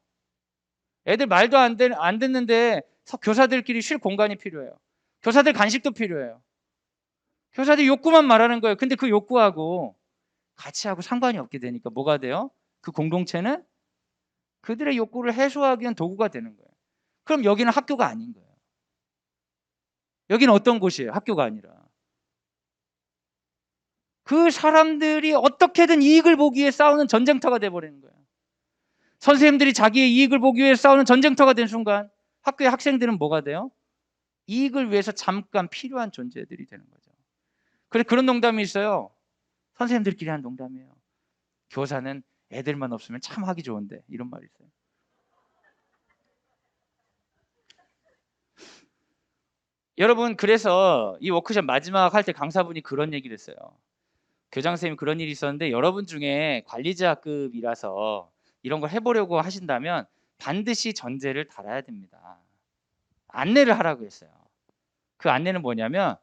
애들 말도 안 듣는데 교사들끼리 쉴 공간이 필요해요. 교사들 간식도 필요해요. 교사들 욕구만 말하는 거예요. 근데 그 욕구하고 가치하고 상관이 없게 되니까 뭐가 돼요? 그 공동체는 그들의 욕구를 해소하기 위한 도구가 되는 거예요. 그럼 여기는 학교가 아닌 거예요. 여기는 어떤 곳이에요? 학교가 아니라. 그 사람들이 어떻게든 이익을 보기 위해 싸우는 전쟁터가 돼버리는 거예요. 선생님들이 자기의 이익을 보기 위해 싸우는 전쟁터가 된 순간 학교의 학생들은 뭐가 돼요? 이익을 위해서 잠깐 필요한 존재들이 되는 거죠. 그래서 그런 농담이 있어요. 선생님들끼리 하는 농담이에요. 교사는 애들만 없으면 참 하기 좋은데 이런 말이 있어요. 여러분 그래서 이 워크숍 마지막 할 때 강사분이 그런 얘기를 했어요. 교장 선생님 그런 일이 있었는데 여러분 중에 관리자급이라서 이런 걸 해보려고 하신다면 반드시 전제를 달아야 됩니다. 안내를 하라고 했어요. 그 안내는 뭐냐면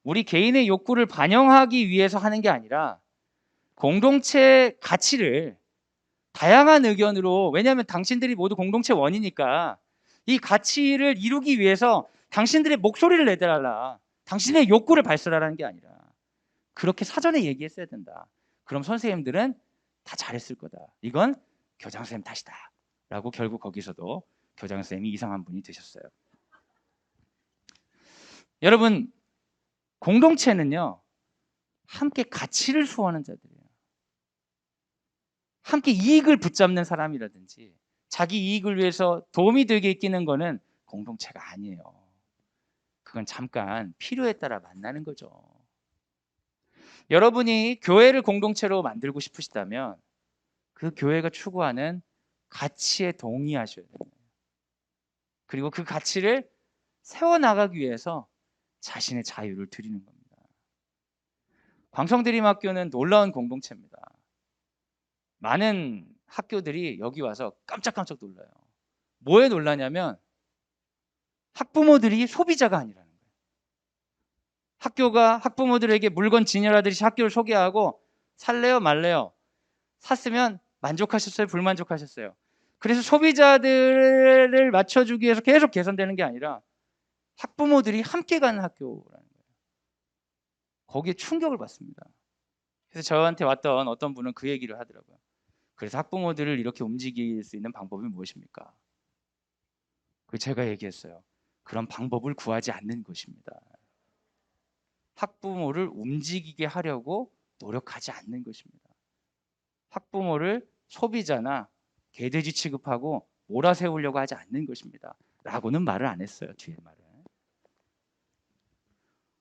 우리 개인의 욕구를 반영하기 위해서 하는 게 아니라 공동체 가치를 다양한 의견으로, 왜냐하면 당신들이 모두 공동체 원이니까 이 가치를 이루기 위해서 당신들의 목소리를 내달라, 당신의 욕구를 발설하라는 게 아니라 그렇게 사전에 얘기했어야 된다. 그럼 선생님들은 다 잘했을 거다. 이건 교장 선생님 탓이다 라고 결국 거기서도 교장 선생님이 이상한 분이 되셨어요. 여러분, 공동체는요, 함께 가치를 수호하는 자들이에요. 함께 이익을 붙잡는 사람이라든지 자기 이익을 위해서 도움이 되게 있기는 거는 공동체가 아니에요. 그건 잠깐 필요에 따라 만나는 거죠. 여러분이 교회를 공동체로 만들고 싶으시다면 그 교회가 추구하는 가치에 동의하셔야 돼요. 그리고 그 가치를 세워나가기 위해서 자신의 자유를 드리는 겁니다. 광성드림학교는 놀라운 공동체입니다. 많은 학교들이 여기 와서 깜짝깜짝 놀라요. 뭐에 놀라냐면 학부모들이 소비자가 아니라는 거예요. 학교가 학부모들에게 물건 진열하듯이 학교를 소개하고 살래요 말래요? 샀으면 만족하셨어요? 불만족하셨어요? 그래서 소비자들을 맞춰주기 위해서 계속 개선되는 게 아니라 학부모들이 함께 가는 학교라는 거예요. 거기에 충격을 받습니다. 그래서 저한테 왔던 어떤 분은 그 얘기를 하더라고요. 그래서 학부모들을 이렇게 움직일 수 있는 방법이 무엇입니까? 그 제가 얘기했어요. 그런 방법을 구하지 않는 것입니다. 학부모를 움직이게 하려고 노력하지 않는 것입니다. 학부모를 소비자나 개돼지 취급하고 몰아세우려고 하지 않는 것입니다. 라고는 말을 안 했어요. 뒤에 말을.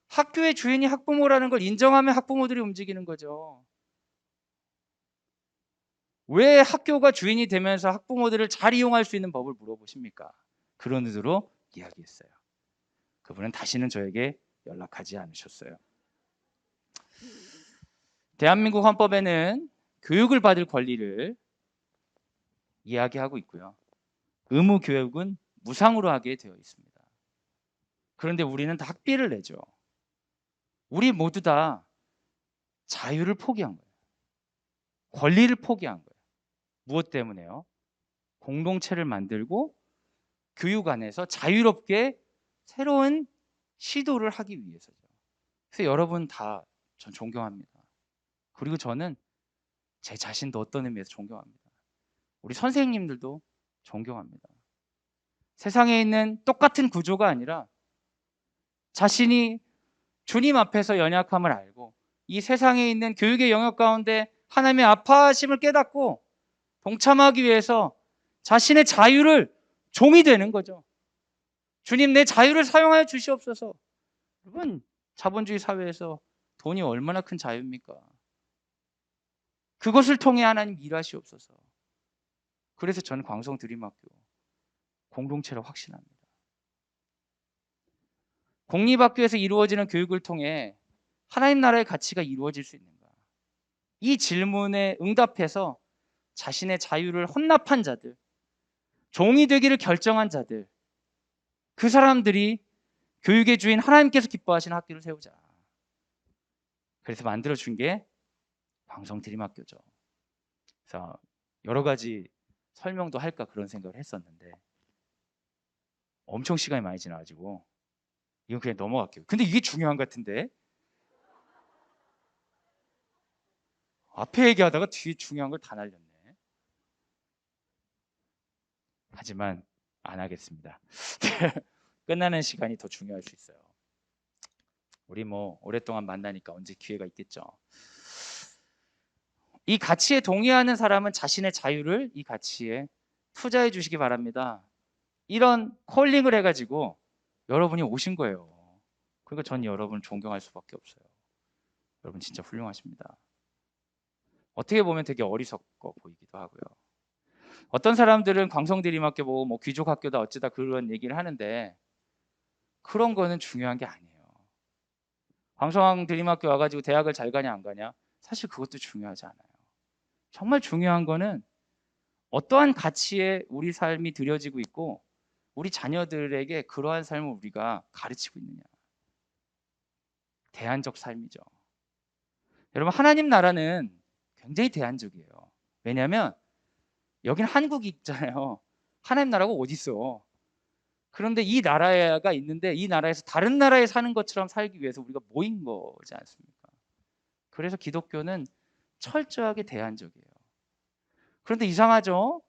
학교의 주인이 학부모라는 걸 인정하면 학부모들이 움직이는 거죠. 왜 학교가 주인이 되면서 학부모들을 잘 이용할 수 있는 법을 물어보십니까? 그런 의도로 이야기했어요. 그분은 다시는 저에게 연락하지 않으셨어요. 대한민국 헌법에는 교육을 받을 권리를 이야기하고 있고요. 의무 교육은 무상으로 하게 되어 있습니다. 그런데 우리는 다 학비를 내죠. 우리 모두 다 자유를 포기한 거예요. 권리를 포기한 거예요. 무엇 때문에요? 공동체를 만들고 교육 안에서 자유롭게 새로운 시도를 하기 위해서죠. 그래서 여러분 다 전 존경합니다. 그리고 저는 제 자신도 어떤 의미에서 존경합니다. 우리 선생님들도 존경합니다. 세상에 있는 똑같은 구조가 아니라 자신이 주님 앞에서 연약함을 알고 이 세상에 있는 교육의 영역 가운데 하나님의 아파하심을 깨닫고 동참하기 위해서 자신의 자유를 종이 되는 거죠. 주님, 내 자유를 사용하여 주시옵소서. 여러분, 자본주의 사회에서 돈이 얼마나 큰 자유입니까? 그것을 통해 하나님 일하시옵소서. 그래서 저는 광성드림학교 공동체를 확신합니다. 공립학교에서 이루어지는 교육을 통해 하나님 나라의 가치가 이루어질 수 있는가? 이 질문에 응답해서 자신의 자유를 헌납한 자들, 종이 되기를 결정한 자들, 그 사람들이 교육의 주인 하나님께서 기뻐하시는 학교를 세우자. 그래서 만들어준 게 광성드림학교죠. 그래서 여러 가지 설명도 할까 그런 생각을 했었는데 엄청 시간이 많이 지나가지고 이건 그냥 넘어갈게요. 근데 이게 중요한 것 같은데 앞에 얘기하다가 뒤에 중요한 걸 다 날렸네. 하지만 안 하겠습니다. 끝나는 시간이 더 중요할 수 있어요. 우리 뭐 오랫동안 만나니까 언제 기회가 있겠죠. 이 가치에 동의하는 사람은 자신의 자유를 이 가치에 투자해 주시기 바랍니다. 이런 콜링을 해가지고 여러분이 오신 거예요. 그러니까 전 여러분을 존경할 수밖에 없어요. 여러분 진짜 훌륭하십니다. 어떻게 보면 되게 어리석어 보이기도 하고요. 어떤 사람들은 광성대림학교 보고 뭐 귀족학교다 어쩌다 그런 얘기를 하는데 그런 거는 중요한 게 아니에요. 광성대림학교 와가지고 대학을 잘 가냐 안 가냐 사실 그것도 중요하지 않아요. 정말 중요한 거는 어떠한 가치에 우리 삶이 들여지고 있고 우리 자녀들에게 그러한 삶을 우리가 가르치고 있느냐. 대안적 삶이죠. 여러분 하나님 나라는 굉장히 대안적이에요. 왜냐하면 여기는 한국이 있잖아요. 하나님 나라가 어디 있어? 그런데 이 나라가 있는데 이 나라에서 다른 나라에 사는 것처럼 살기 위해서 우리가 모인 거지 않습니까? 그래서 기독교는 철저하게 대안적이에요. 그런데 이상하죠?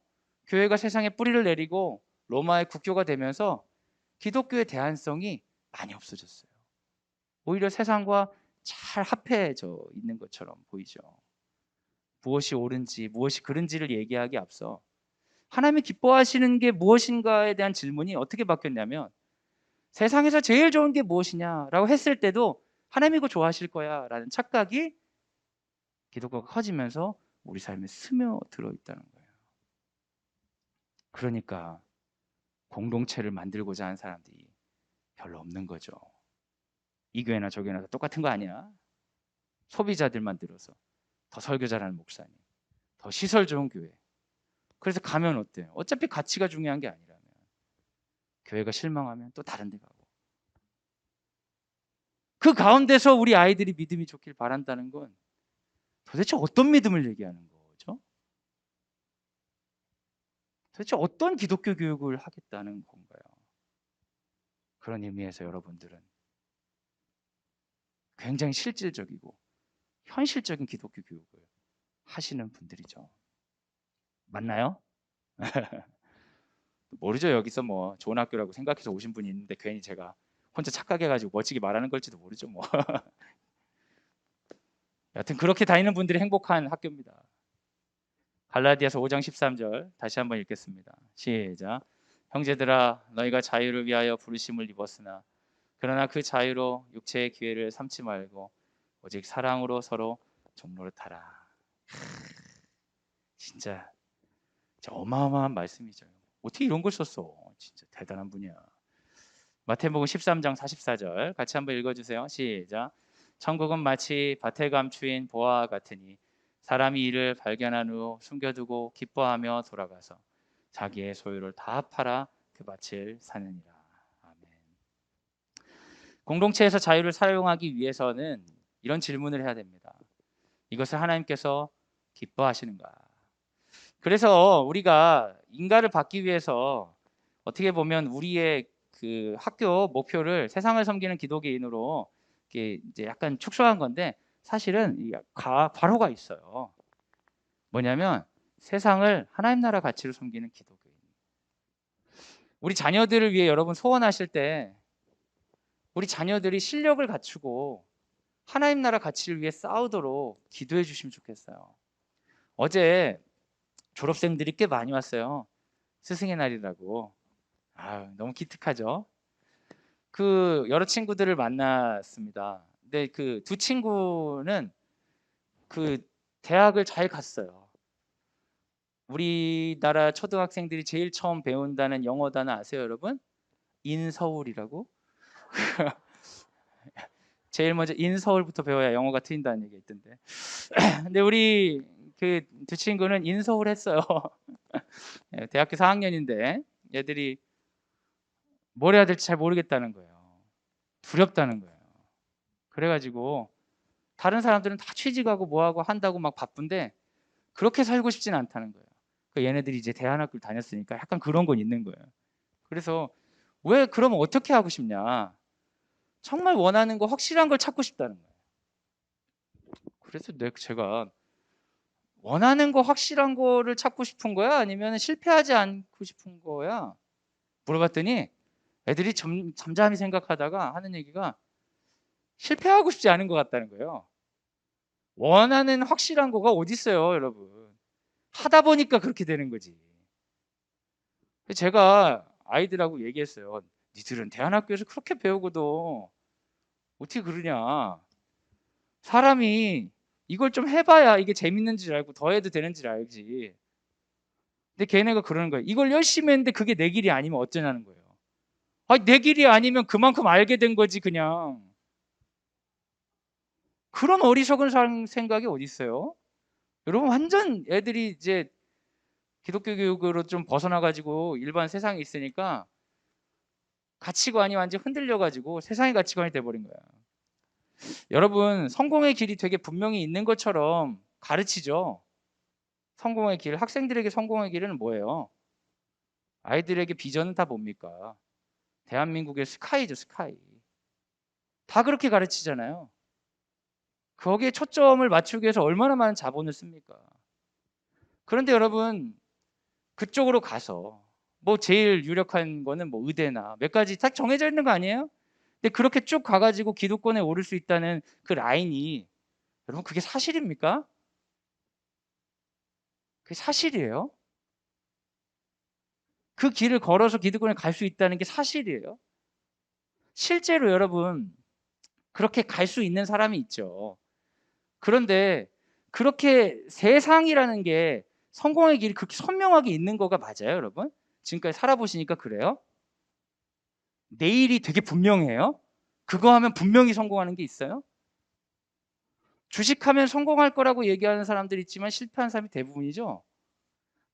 교회가 세상에 뿌리를 내리고 로마의 국교가 되면서 기독교의 대안성이 많이 없어졌어요. 오히려 세상과 잘 합해져 있는 것처럼 보이죠. 무엇이 옳은지 무엇이 그른지를 얘기하기 앞서 하나님이 기뻐하시는 게 무엇인가에 대한 질문이 어떻게 바뀌었냐면 세상에서 제일 좋은 게 무엇이냐라고 했을 때도 하나님이 이거 좋아하실 거야 라는 착각이 기독교가 커지면서 우리 삶에 스며들어 있다는 거예요. 그러니까 공동체를 만들고자 하는 사람들이 별로 없는 거죠. 이 교회나 저 교회나 다 똑같은 거 아니야? 소비자들만 들어서 더 설교 잘하는 목사님, 더 시설 좋은 교회. 그래서 가면 어때요? 어차피 가치가 중요한 게 아니라면 교회가 실망하면 또 다른 데 가고 그 가운데서 우리 아이들이 믿음이 좋길 바란다는 건 도대체 어떤 믿음을 얘기하는 거죠? 도대체 어떤 기독교 교육을 하겠다는 건가요? 그런 의미에서 여러분들은 굉장히 실질적이고 현실적인 기독교 교육을 하시는 분들이죠. 맞나요? 모르죠. 여기서 뭐 좋은 학교라고 생각해서 오신 분이 있는데 괜히 제가 혼자 착각해가지고 멋지게 말하는 걸지도 모르죠. 뭐 여하튼 그렇게 다니는 분들이 행복한 학교입니다. 갈라디아서 5장 13절 다시 한번 읽겠습니다. 시작. 형제들아 너희가 자유를 위하여 부르심을 입었으나 그러나 그 자유로 육체의 기회를 삼지 말고 오직 사랑으로 서로 종노릇하라. 진짜 어마어마한 말씀이죠. 어떻게 이런 걸 썼어? 진짜 대단한 분이야. 마태복음 13장 44절 같이 한번 읽어주세요. 시작. 천국은 마치 밭에 감추인 보화와 같으니 사람이 이를 발견한 후 숨겨두고 기뻐하며 돌아가서 자기의 소유를 다 팔아 그 밭을 사느니라. 아멘. 공동체에서 자유를 사용하기 위해서는 이런 질문을 해야 됩니다. 이것을 하나님께서 기뻐하시는가? 그래서 우리가 인가를 받기 위해서 어떻게 보면 우리의 그 학교 목표를 세상을 섬기는 기독교인으로 이렇게 이제 약간 축소한 건데 사실은 이 괄호가 있어요. 뭐냐면 세상을 하나님 나라 가치로 섬기는 기독교인. 우리 자녀들을 위해 여러분 소원하실 때 우리 자녀들이 실력을 갖추고 하나님 나라 가치를 위해 싸우도록 기도해 주시면 좋겠어요. 어제 졸업생들이 꽤 많이 왔어요. 스승의 날이라고. 너무 기특하죠. 그 여러 친구들을 만났습니다. 근데 그 두 친구는 그 대학을 잘 갔어요. 우리나라 초등학생들이 제일 처음 배운다는 영어 단어 아세요, 여러분? 인서울이라고? 제일 먼저 인서울부터 배워야 영어가 트인다는 얘기가 있던데. 근데 우리 그 두 친구는 인서울 했어요. 대학교 4학년인데 얘들이 뭘 해야 될지 잘 모르겠다는 거예요. 두렵다는 거예요. 그래가지고 다른 사람들은 다 취직하고 뭐하고 한다고 막 바쁜데 그렇게 살고 싶진 않다는 거예요. 그러니까 얘네들이 이제 대안학교를 다녔으니까 약간 그런 건 있는 거예요. 그래서 왜 그러면 어떻게 하고 싶냐? 정말 원하는 거 확실한 걸 찾고 싶다는 거예요. 그래서 제가 원하는 거 확실한 거를 찾고 싶은 거야? 아니면 실패하지 않고 싶은 거야? 물어봤더니 애들이 잠잠히 생각하다가 하는 얘기가 실패하고 싶지 않은 것 같다는 거예요. 원하는 확실한 거가 어디 있어요, 여러분? 하다 보니까 그렇게 되는 거지. 제가 아이들하고 얘기했어요. 니들은 대안학교에서 그렇게 배우고도 어떻게 그러냐. 사람이 이걸 좀 해봐야 이게 재밌는 줄 알고 더 해도 되는 줄 알지. 근데 걔네가 그러는 거예요. 이걸 열심히 했는데 그게 내 길이 아니면 어쩌냐는 거예요. 내 길이 아니면 그만큼 알게 된 거지 그냥. 그런 어리석은 생각이 어디 있어요? 여러분 완전 애들이 이제 기독교 교육으로 좀 벗어나 가지고 일반 세상에 있으니까 가치관이 완전 흔들려 가지고 세상의 가치관이 돼 버린 거야. 여러분 성공의 길이 되게 분명히 있는 것처럼 가르치죠. 성공의 길, 학생들에게 성공의 길은 뭐예요? 아이들에게 비전은 다 뭡니까? 대한민국의 스카이죠, 스카이. 다 그렇게 가르치잖아요. 거기에 초점을 맞추기 위해서 얼마나 많은 자본을 씁니까? 그런데 여러분, 그쪽으로 가서 뭐 제일 유력한 거는 뭐 의대나 몇 가지 딱 정해져 있는 거 아니에요? 근데 그렇게 쭉 가가지고 기득권에 오를 수 있다는 그 라인이, 여러분, 그게 사실입니까? 그게 사실이에요? 그 길을 걸어서 기득권에 갈 수 있다는 게 사실이에요? 실제로 여러분, 그렇게 갈 수 있는 사람이 있죠. 그런데 그렇게 세상이라는 게 성공의 길이 그렇게 선명하게 있는 거가 맞아요, 여러분? 지금까지 살아보시니까 그래요? 내일이 되게 분명해요? 그거 하면 분명히 성공하는 게 있어요? 주식하면 성공할 거라고 얘기하는 사람들이 있지만 실패한 사람이 대부분이죠.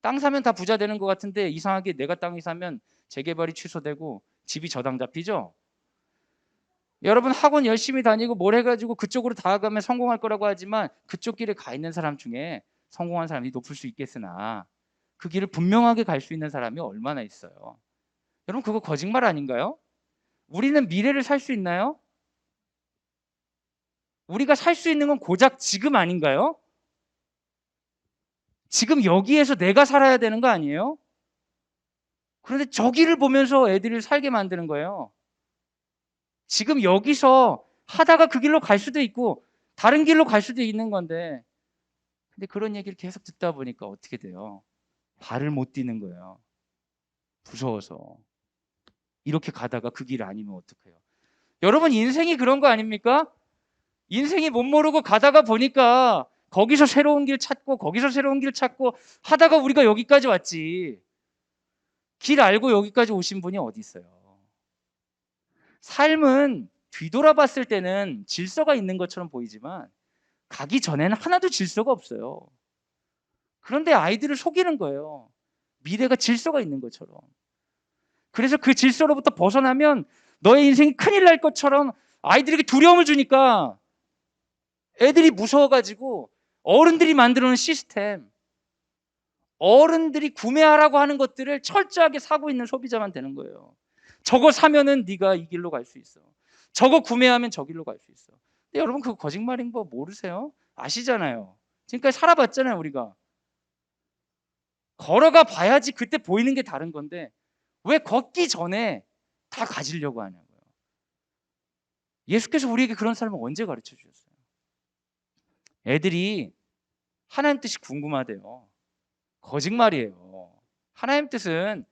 땅 사면 다 부자 되는 것 같은데 이상하게 내가 땅이 사면 재개발이 취소되고 집이 저당 잡히죠. 여러분, 학원 열심히 다니고 뭘 해가지고 그쪽으로 다가가면 성공할 거라고 하지만 그쪽 길에 가 있는 사람 중에 성공한 사람이 높을 수 있겠으나 그 길을 분명하게 갈 수 있는 사람이 얼마나 있어요? 여러분, 그거 거짓말 아닌가요? 우리는 미래를 살 수 있나요? 우리가 살 수 있는 건 고작 지금 아닌가요? 지금 여기에서 내가 살아야 되는 거 아니에요? 그런데 저기를 보면서 애들을 살게 만드는 거예요. 지금 여기서 하다가 그 길로 갈 수도 있고 다른 길로 갈 수도 있는 건데, 근데 그런 얘기를 계속 듣다 보니까 어떻게 돼요? 발을 못 뛰는 거예요. 무서워서. 이렇게 가다가 그 길 아니면 어떡해요? 여러분, 인생이 그런 거 아닙니까? 인생이 못 모르고 가다가 보니까 거기서 새로운 길 찾고 거기서 새로운 길 찾고 하다가 우리가 여기까지 왔지. 길 알고 여기까지 오신 분이 어디 있어요? 삶은 뒤돌아봤을 때는 질서가 있는 것처럼 보이지만 가기 전에는 하나도 질서가 없어요. 그런데 아이들을 속이는 거예요. 미래가 질서가 있는 것처럼. 그래서 그 질서로부터 벗어나면 너의 인생이 큰일 날 것처럼 아이들에게 두려움을 주니까 애들이 무서워가지고 어른들이 만들어놓은 시스템, 어른들이 구매하라고 하는 것들을 철저하게 사고 있는 소비자만 되는 거예요. 저거 사면은 네가 이 길로 갈 수 있어. 저거 구매하면 저 길로 갈 수 있어. 근데 여러분, 그거 거짓말인 거 모르세요? 아시잖아요. 지금까지 살아봤잖아요, 우리가. 걸어가 봐야지 그때 보이는 게 다른 건데 왜 걷기 전에 다 가지려고 하냐고요. 예수께서 우리에게 그런 삶을 언제 가르쳐 주셨어요? 애들이 하나님 뜻이 궁금하대요. 거짓말이에요. 하나님 뜻은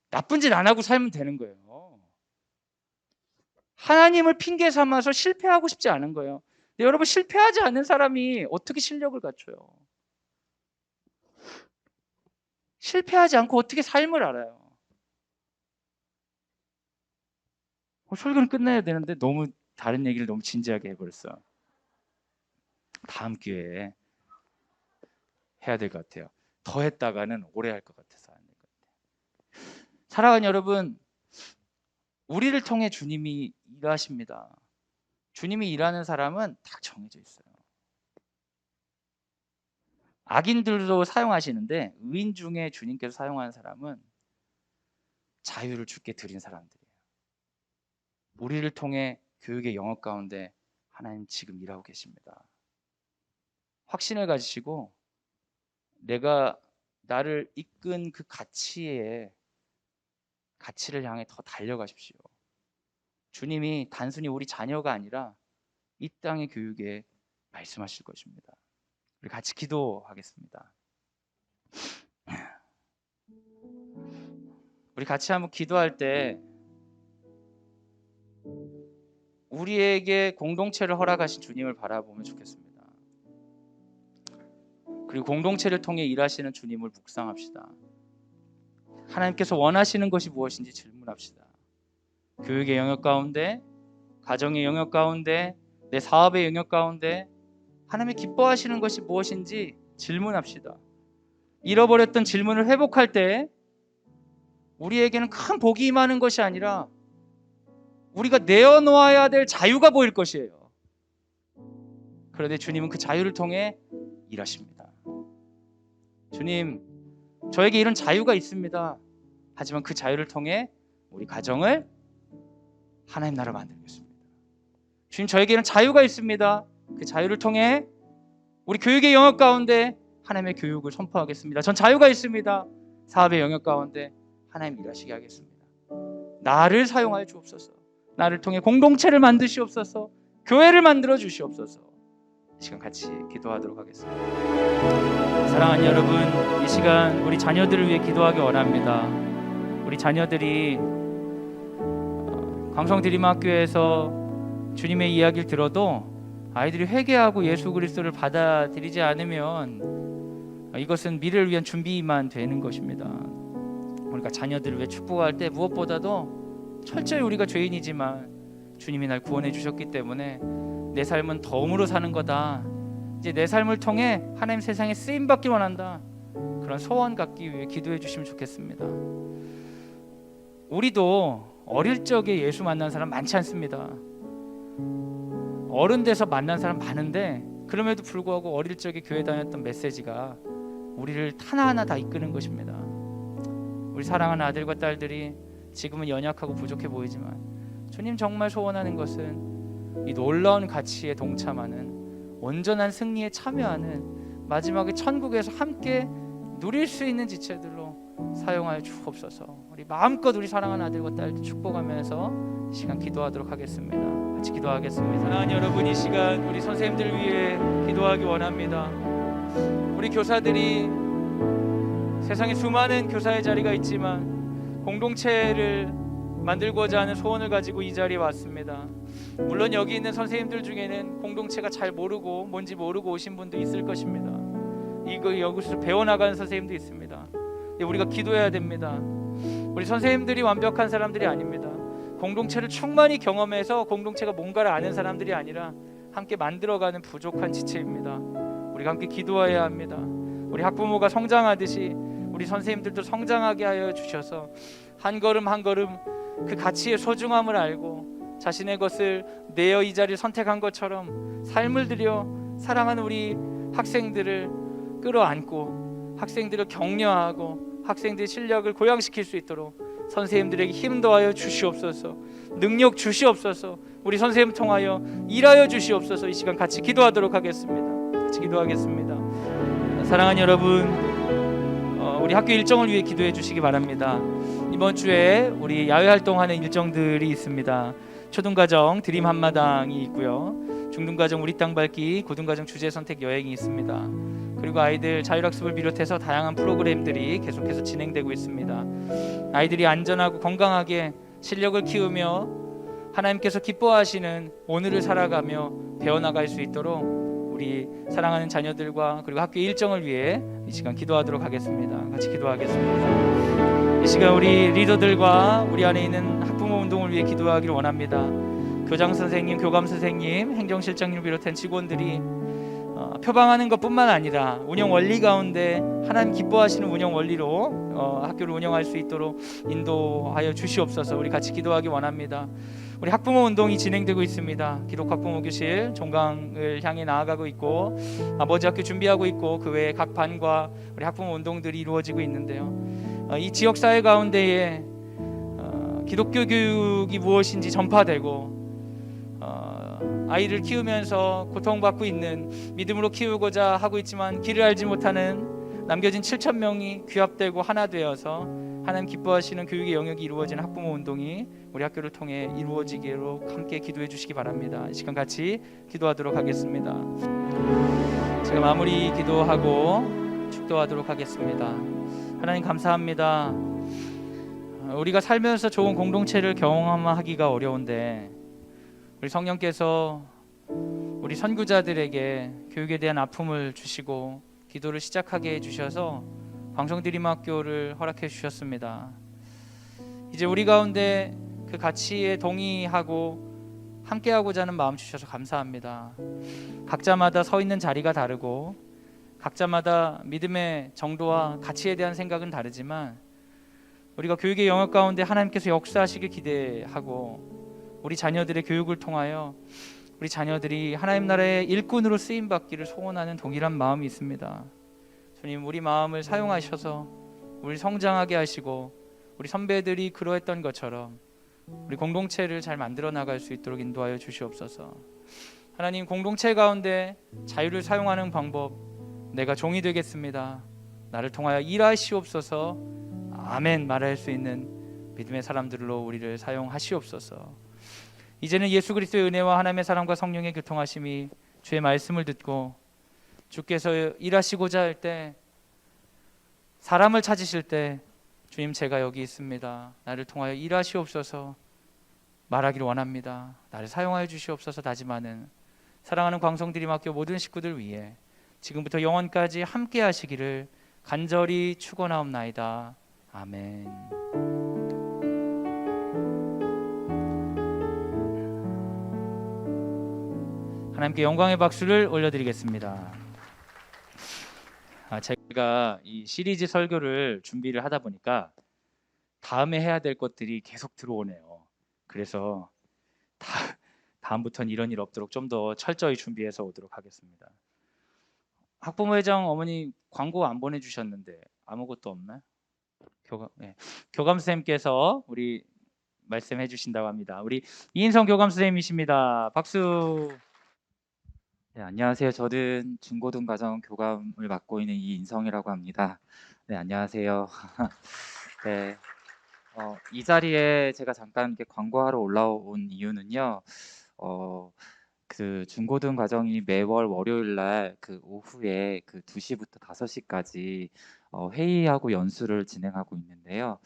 나쁜 짓 안 하고 살면 되는 거예요. 하나님을 핑계 삼아서 실패하고 싶지 않은 거예요. 근데 여러분, 실패하지 않는 사람이 어떻게 실력을 갖춰요? 실패하지 않고 어떻게 삶을 알아요? 설교는 끝내야 되는데 너무 다른 얘기를 너무 진지하게 해버렸어. 다음 기회에 해야 될 것 같아요. 더 했다가는 오래 할 것 같아서 안 될 것 같아요. 사랑하는 여러분, 우리를 통해 주님이 일하십니다. 주님이 일하는 사람은 딱 정해져 있어요. 악인들도 사용하시는데 의인 중에 주님께서 사용하는 사람은 자유를 주께 드린 사람들이에요. 우리를 통해 교육의 영역 가운데 하나님 지금 일하고 계십니다. 확신을 가지시고 내가 나를 이끈 그 가치를 향해 더 달려가십시오. 주님이 단순히 우리 자녀가 아니라 이 땅의 교육에 말씀하실 것입니다. 우리 같이 기도하겠습니다. 우리 같이 한번 기도할 때 우리에게 공동체를 허락하신 주님을 바라보면 좋겠습니다. 그리고 공동체를 통해 일하시는 주님을 묵상합시다. 하나님께서 원하시는 것이 무엇인지 질문합시다. 교육의 영역 가운데, 가정의 영역 가운데, 내 사업의 영역 가운데 하나님이 기뻐하시는 것이 무엇인지 질문합시다. 잃어버렸던 질문을 회복할 때 우리에게는 큰 복이 임하는 것이 아니라 우리가 내어놓아야 될 자유가 보일 것이에요. 그런데 주님은 그 자유를 통해 일하십니다. 주님, 저에게 이런 자유가 있습니다. 하지만 그 자유를 통해 우리 가정을 하나님 나라 만들겠습니다. 주님, 저에게 이런 자유가 있습니다. 그 자유를 통해 우리 교육의 영역 가운데 하나님의 교육을 선포하겠습니다. 전 자유가 있습니다. 사업의 영역 가운데 하나님 일하시게 하겠습니다. 나를 사용하여 주옵소서. 나를 통해 공동체를 만드시옵소서. 교회를 만들어 주시옵소서. 이 시간 같이 기도하도록 하겠습니다. 사랑하는 여러분, 이 시간 우리 자녀들을 위해 기도하기 원합니다. 우리 자녀들이 광성드림학교에서 주님의 이야기를 들어도 아이들이 회개하고 예수 그리스도를 받아들이지 않으면 이것은 미래를 위한 준비만 되는 것입니다. 우리가 자녀들을 위해 축복할 때 무엇보다도 철저히 우리가 죄인이지만 주님이 날 구원해 주셨기 때문에 내 삶은 덤으로 사는 거다. 이제 내 삶을 통해 하나님 세상에 쓰임 받기 원한다. 그런 소원 갖기 위해 기도해 주시면 좋겠습니다. 우리도 어릴 적에 예수 만난 사람 많지 않습니다. 어른 돼서 만난 사람 많은데 그럼에도 불구하고 어릴 적에 교회 다녔던 메시지가 우리를 하나하나 다 이끄는 것입니다. 우리 사랑하는 아들과 딸들이 지금은 연약하고 부족해 보이지만 주님 정말 소원하는 것은 이 놀라운 가치에 동참하는 온전한 승리에 참여하는 마지막에 천국에서 함께 누릴 수 있는 지체들로 사용하여 주옵소서. 우리 마음껏 우리 사랑하는 아들과 딸들 축복하면서 이 시간 기도하도록 하겠습니다. 같이 기도하겠습니다. 사랑하는 여러분, 이 시간 우리 선생님들 위해 기도하기 원합니다. 우리 교사들이 세상에 수많은 교사의 자리가 있지만 공동체를 만들고자 하는 소원을 가지고 이 자리에 왔습니다. 물론 여기 있는 선생님들 중에는 공동체가 잘 모르고 뭔지 모르고 오신 분도 있을 것입니다. 이거 여기서 배워나가는 선생님도 있습니다. 우리가 기도해야 됩니다. 우리 선생님들이 완벽한 사람들이 아닙니다. 공동체를 충만히 경험해서 공동체가 뭔가를 아는 사람들이 아니라 함께 만들어가는 부족한 지체입니다. 우리가 함께 기도해야 합니다. 우리 학부모가 성장하듯이 우리 선생님들도 성장하게 하여 주셔서 한 걸음 한 걸음 그 가치의 소중함을 알고 자신의 것을 내어 이 자리를 선택한 것처럼 삶을 들여 사랑하는 우리 학생들을 끌어안고 학생들을 격려하고 학생들의 실력을 고양시킬 수 있도록 선생님들에게 힘 더하여 주시옵소서. 능력 주시옵소서. 우리 선생님 통하여 일하여 주시옵소서. 이 시간 같이 기도하도록 하겠습니다. 같이 기도하겠습니다. 사랑하는 여러분, 우리 학교 일정을 위해 기도해 주시기 바랍니다. 이번 주에 우리 야외 활동하는 일정들이 있습니다. 초등과정 드림 한마당이 있고요. 중등과정 우리 땅 밟기, 고등과정 주제 선택 여행이 있습니다. 그리고 아이들 자율학습을 비롯해서 다양한 프로그램들이 계속해서 진행되고 있습니다. 아이들이 안전하고 건강하게 실력을 키우며 하나님께서 기뻐하시는 오늘을 살아가며 배워나갈 수 있도록 우리 사랑하는 자녀들과 그리고 학교 일정을 위해 이 시간 기도하도록 하겠습니다. 같이 기도하겠습니다. 이 시간 우리 리더들과 우리 안에 있는 학부모 운동을 위해 기도하기를 원합니다. 교장 선생님, 교감 선생님, 행정실장님 비롯한 직원들이 표방하는 것뿐만 아니라 운영 원리 가운데 하나님 기뻐하시는 운영 원리로 학교를 운영할 수 있도록 인도하여 주시옵소서. 우리 같이 기도하기 원합니다. 우리 학부모 운동이 진행되고 있습니다. 기독 학부모 교실 종강을 향해 나아가고 있고 아버지 학교 준비하고 있고 그 외에 각 반과 우리 학부모 운동들이 이루어지고 있는데요. 이 지역 사회 가운데에 기독교 교육이 무엇인지 전파되고 아이를 키우면서 고통받고 있는 믿음으로 키우고자 하고 있지만 길을 알지 못하는 남겨진 7,000명이 귀합되고 하나 되어서 하나님 기뻐하시는 교육의 영역이 이루어지는 학부모 운동이 우리 학교를 통해 이루어지기로 함께 기도해 주시기 바랍니다. 이 시간 같이 기도하도록 하겠습니다. 제가 마무리 기도하고 축도하도록 하겠습니다. 하나님 감사합니다. 우리가 살면서 좋은 공동체를 경험하기가 어려운데 우리 성령께서 우리 선구자들에게 교육에 대한 아픔을 주시고 기도를 시작하게 해주셔서 광성드림학교를 허락해 주셨습니다. 이제 우리 가운데 그 가치에 동의하고 함께하고자 하는 마음 주셔서 감사합니다. 각자마다 서 있는 자리가 다르고 각자마다 믿음의 정도와 가치에 대한 생각은 다르지만 우리가 교육의 영역 가운데 하나님께서 역사하시길 기대하고 우리 자녀들의 교육을 통하여 우리 자녀들이 하나님 나라의 일꾼으로 쓰임받기를 소원하는 동일한 마음이 있습니다. 주님, 우리 마음을 사용하셔서 우리 성장하게 하시고 우리 선배들이 그러했던 것처럼 우리 공동체를 잘 만들어 나갈 수 있도록 인도하여 주시옵소서. 하나님, 공동체 가운데 자유를 사용하는 방법, 내가 종이 되겠습니다, 나를 통하여 일하시옵소서, 아멘 말할 수 있는 믿음의 사람들로 우리를 사용하시옵소서. 이제는 예수 그리스도의 은혜와 하나님의 사랑과 성령의 교통하심이 주의 말씀을 듣고 주께서 일하시고자 할 때, 사람을 찾으실 때 주님, 제가 여기 있습니다, 나를 통하여 일하시옵소서 말하기를 원합니다, 나를 사용하여 주시옵소서 다짐하는 사랑하는 광성드림학교 모든 식구들 위해 지금부터 영원까지 함께 하시기를 간절히 축원하옵나이다. 아멘. 하나님께 영광의 박수를 올려드리겠습니다. 제가 이 시리즈 설교를 준비를 하다 보니까 다음에 해야 될 것들이 계속 들어오네요. 그래서 다음부터는 이런 일 없도록 좀 더 철저히 준비해서 오도록 하겠습니다. 학부모회장 어머니 광고 안 보내주셨는데 아무것도 없나요? 교감 선생님께서 우리 말씀해 주신다고 합니다. 우리 이인성 교감 선생님이십니다. 박수. 네, 안녕하세요. 저는 중고등과정 교감을 맡고 있는 이인성이라고 합니다. 네, 안녕하세요. 네, 이 자리에 제가 잠깐 이렇게 광고하러 올라온 이유는요. 그 중고등 과정이 매월 월요일 날 그 오후에 그 2시부터 5시까지 회의하고 연수를 진행하고 있는데요.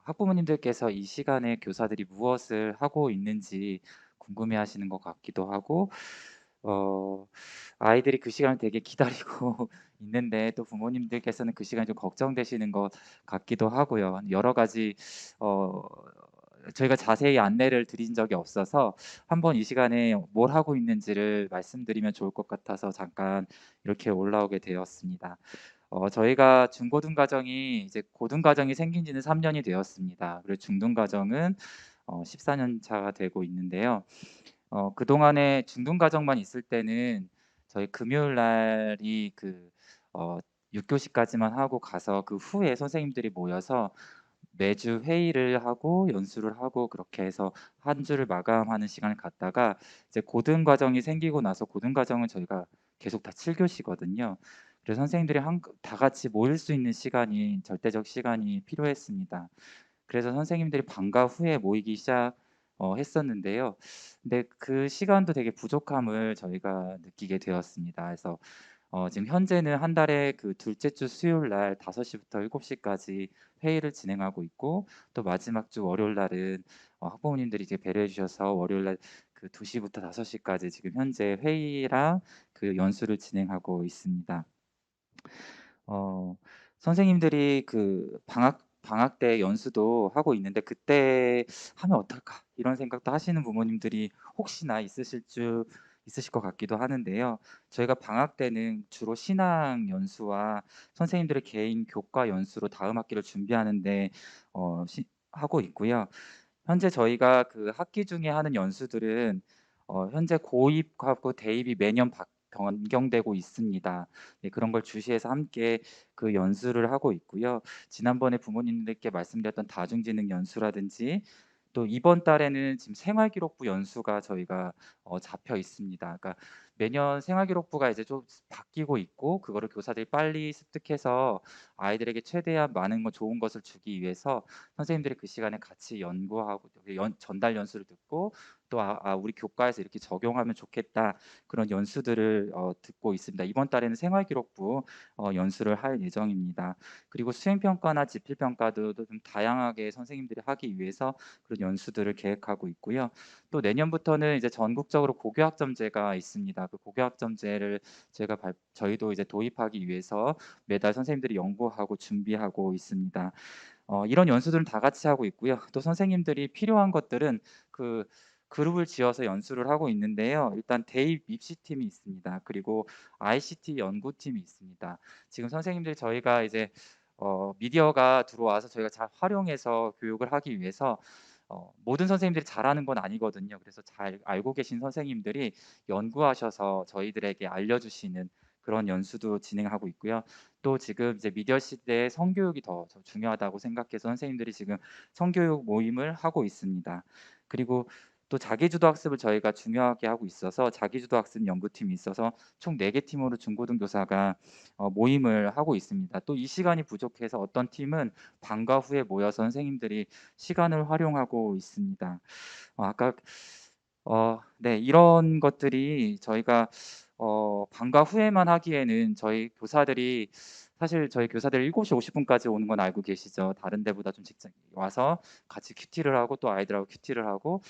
학부모님들께서 이 시간에 교사들이 무엇을 하고 있는지 궁금해하시는 것 같기도 하고, 아이들이 그 시간을 되게 기다리고 있는데 또 부모님들께서는 그 시간이 좀 걱정되시는 것 같기도 하고요. 여러 가지 저희가 자세히 안내를 드린 적이 없어서 한번 이 시간에 뭘 하고 있는지를 말씀드리면 좋을 것 같아서 잠깐 이렇게 올라오게 되었습니다. 저희가 중고등과정이 이제 고등과정이 생긴 지는 3년이 되었습니다. 그리고 중등과정은 14년 차가 되고 있는데요. 그동안에 중등과정만 있을 때는 저희 금요일 날이 그 6교시까지만 하고 가서 그 후에 선생님들이 모여서 매주 회의를 하고 연수를 하고 그렇게 해서 한 주를 마감하는 시간을 갖다가 이제 고등과정이 생기고 나서 고등과정은 저희가 계속 다 7교시거든요. 그래서 선생님들이 다 같이 모일 수 있는 시간이 절대적 시간이 필요했습니다. 그래서 선생님들이 방과 후에 모이기 했었는데요. 근데 그 시간도 되게 부족함을 저희가 느끼게 되었습니다. 그래서 지금 현재는 한 달에 그 둘째 주 수요일 날 5시부터 7시까지 회의를 진행하고 있고, 또 마지막 주 월요일 날은 학부모님들이 이제 배려해 주셔서 월요일 날 그 2시부터 5시까지 지금 현재 회의랑 그 연수를 진행하고 있습니다. 선생님들이 그 방학 때 연수도 하고 있는데 그때 하면 어떨까 이런 생각도 하시는 부모님들이 혹시나 있으실 것 같기도 하는데요. 저희가 방학 때는 주로 신앙 연수와 선생님들의 개인 교과 연수로 다음 학기를 준비하는데 하고 있고요. 현재 저희가 그 학기 중에 하는 연수들은 현재 고입하고 대입이 매년 변경되고 있습니다. 네, 그런 걸 주시해서 함께 그 연수를 하고 있고요. 지난번에 부모님들께 말씀드렸던 다중지능 연수라든지 또 이번 달에는 지금 생활기록부 연수가 저희가 잡혀 있습니다. 그러니까 매년 생활기록부가 이제 좀 바뀌고 있고 그거를 교사들이 빨리 습득해서 아이들에게 최대한 많은 좋은 것을 주기 위해서 선생님들이 그 시간에 같이 연구하고 전달 연수를 듣고 또 우리 교과에서 이렇게 적용하면 좋겠다 그런 연수들을 듣고 있습니다. 이번 달에는 생활기록부 연수를 할 예정입니다. 그리고 수행평가나 지필평가도 좀 다양하게 선생님들이 하기 위해서 그런 연수들을 계획하고 있고요. 또 내년부터는 이제 전국적으로 고교학점제가 있습니다. 그 고교학점제를 저희도 이제 도입하기 위해서 매달 선생님들이 연구하고 준비하고 있습니다. 이런 연수들은 다 같이 하고 있고요. 또 선생님들이 필요한 것들은 그 그룹을 지어서 연수를 하고 있는데요. 일단 대입 입시팀이 있습니다. 그리고 ICT 연구팀이 있습니다. 지금 선생님들이 저희가 이제 미디어가 들어와서 저희가 잘 활용해서 교육을 하기 위해서 모든 선생님들이 잘하는 건 아니거든요. 그래서 잘 알고 계신 선생님들이 연구하셔서 저희들에게 알려주시는 그런 연수도 진행하고 있고요. 또 지금 이제 미디어 시대에 성교육이 더 중요하다고 생각해서 선생님들이 지금 성교육 모임을 하고 있습니다. 그리고 또 자기주도 학습을 저희가 중요하게 하고 있어서 자기주도 학습 연구팀이 있어서 총 4개 팀으로 중고등교사가 모임을 하고 있습니다. 또 이 시간이 부족해서 어떤 팀은 방과 후에 모여서 선생님들이 시간을 활용하고 있습니다. 아까 네, 이런 것들이 저희가 방과 후에만 하기에는 저희 교사들이 사실 저희 교사들 7시 50분까지 오는 건 알고 계시죠? 다른 데보다 좀 직장 와서 같이 큐티를 하고 또 아이들하고 큐티를 하고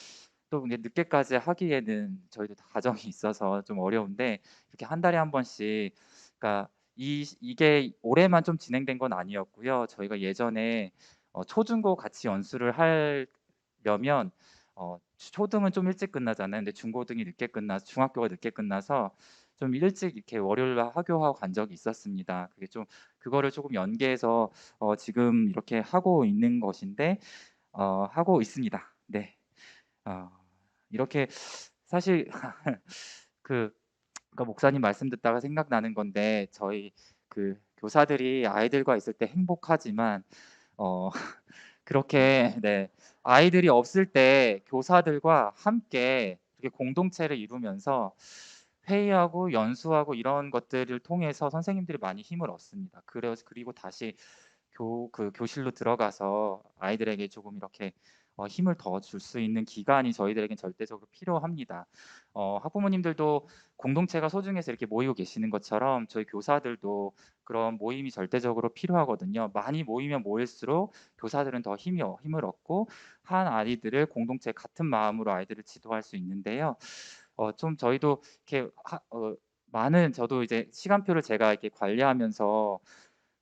또 이게 늦게까지 하기에는 저희도 다 가정이 있어서 좀 어려운데 이렇게 한 달에 한 번씩 그러니까 이게 올해만 좀 진행된 건 아니었고요. 저희가 예전에 초중고 같이 연수를 하려면 초등은 좀 일찍 끝나잖아요. 근데 중고등이 늦게 끝나서 중학교가 늦게 끝나서 좀 일찍 이렇게 월요일 날 하교하고 간 적이 있었습니다. 그게 좀 그거를 조금 연계해서 지금 이렇게 하고 있는 것인데 하고 있습니다. 네. 어 이렇게 사실 그 그러니까 목사님 말씀 듣다가 생각나는 건데 저희 그 교사들이 아이들과 있을 때 행복하지만 어 그렇게 네 아이들이 없을 때 교사들과 함께 이렇게 공동체를 이루면서 회의하고 연수하고 이런 것들을 통해서 선생님들이 많이 힘을 얻습니다. 그리고 다시 교실로 들어가서 아이들에게 조금 이렇게 힘을 더 줄 수 있는 기간이 저희들에겐 절대적으로 필요합니다. 학부모님들도 공동체가 소중해서 이렇게 모이고 계시는 것처럼 저희 교사들도 그런 모임이 절대적으로 필요하거든요. 많이 모이면 모일수록 교사들은 더 힘을 얻고 한 아이들을 공동체 같은 마음으로 아이들을 지도할 수 있는데요. 좀 저희도 이렇게 많은 저도 이제 시간표를 제가 이렇게 관리하면서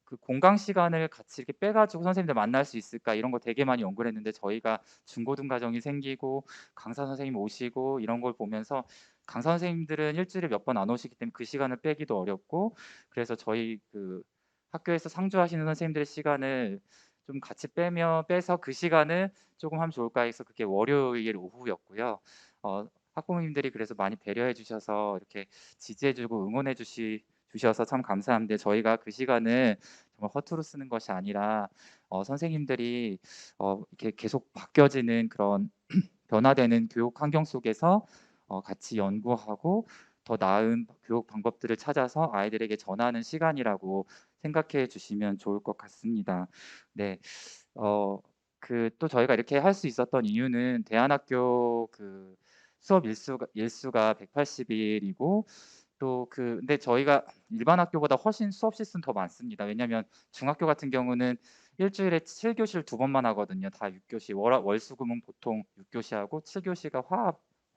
그 공강 시간을 같이 이렇게 빼 가지고 선생님들 만날 수 있을까 이런 거 되게 많이 연구를 했는데 저희가 중고등 과정이 생기고 강사 선생님 오시고 이런 걸 보면서 강사 선생님들은 일 주일에 몇 번 안 오시기 때문에 그 시간을 빼기도 어렵고 그래서 저희 그 학교에서 상주하시는 선생님들의 시간을 좀 같이 빼서 그 시간을 조금 하면 좋을까 해서 그게 월요일 오후였고요. 학부모님들이 그래서 많이 배려해 주셔서 이렇게 지지해 주고 응원해 주셔서 참 감사한데 저희가 그 시간을 정말 허투루 쓰는 것이 아니라 선생님들이 이렇게 계속 바뀌어지는 그런 변화되는 교육 환경 속에서 같이 연구하고 더 나은 교육 방법들을 찾아서 아이들에게 전하는 시간이라고 생각해 주시면 좋을 것 같습니다. 네. 또 저희가 이렇게 할 수 있었던 이유는 대안학교 그 수업 일수가 180 일이고 또 근데 저희가 일반 학교보다 훨씬 수업 실수는 더 많습니다. 왜냐하면 중학교 같은 경우는 일 주일에 7 교시를 2번만 하거든요. 다 6 교시. 월수금은 보통 6 교시하고 7 교시가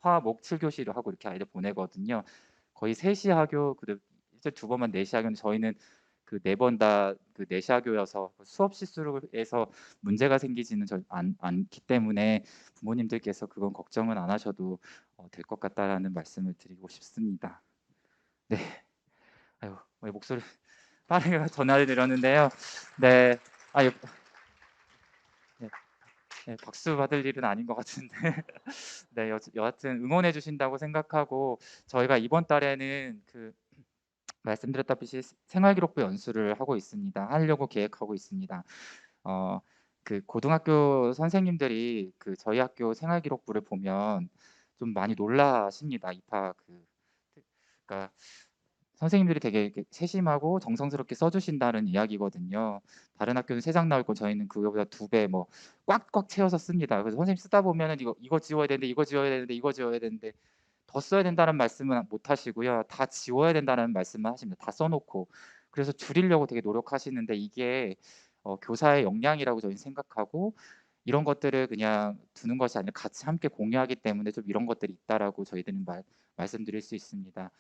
화목 7 교시를 하고 이렇게 아이들 보내거든요. 거의 3시 하교 그리고 일주일에 2번만 4시 하교인데 저희는 그 4번 다 그 4시 하교여서 수업 실수로 해서 문제가 생기지는 않기 때문에 부모님들께서 그건 걱정은 안 하셔도 될 것 같다라는 말씀을 드리고 싶습니다. 네. 아유 왜 목소리 빠르게 전화를 드렸는데요. 네. 아 네. 네 박수 받을 일은 아닌 것 같은데 네 여하튼 응원해 주신다고 생각하고 저희가 이번 달에는 말씀드렸다시피 생활기록부 연수를 하고 있습니다. 하려고 계획하고 있습니다. 어 고등학교 선생님들이 저희 학교 생활기록부를 보면 좀 많이 놀라십니다. 그러니까 선생님들이 되게 이렇게 세심하고 정성스럽게 써 주신다는 이야기거든요. 다른 학교는 3장 나올 거 저희는 그거보다 2배 뭐 꽉꽉 채워서 씁니다. 그래서 선생님 쓰다 보면은 "이거 지워야 되는데, 이거 지워야 되는데, 이거 지워야 되는데." 더 써야 된다는 말씀은 못 하시고요. 다 지워야 된다는 말씀만 하십니다. 다 써 놓고. 그래서 줄이려고 되게 노력하시는데 이게 교사의 역량이라고 저희는 생각하고 이런 것들을 그냥 두는 것이 아니라 같이 함께 공유하기 때문에 좀 이런 것들이 있다라고 저희들은 말씀드릴 수 있습니다.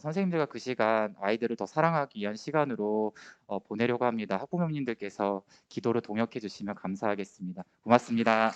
선생님들과 그 시간 아이들을 더 사랑하기 위한 시간으로 보내려고 합니다. 학부모님들께서 기도로 동역해 주시면 감사하겠습니다. 고맙습니다.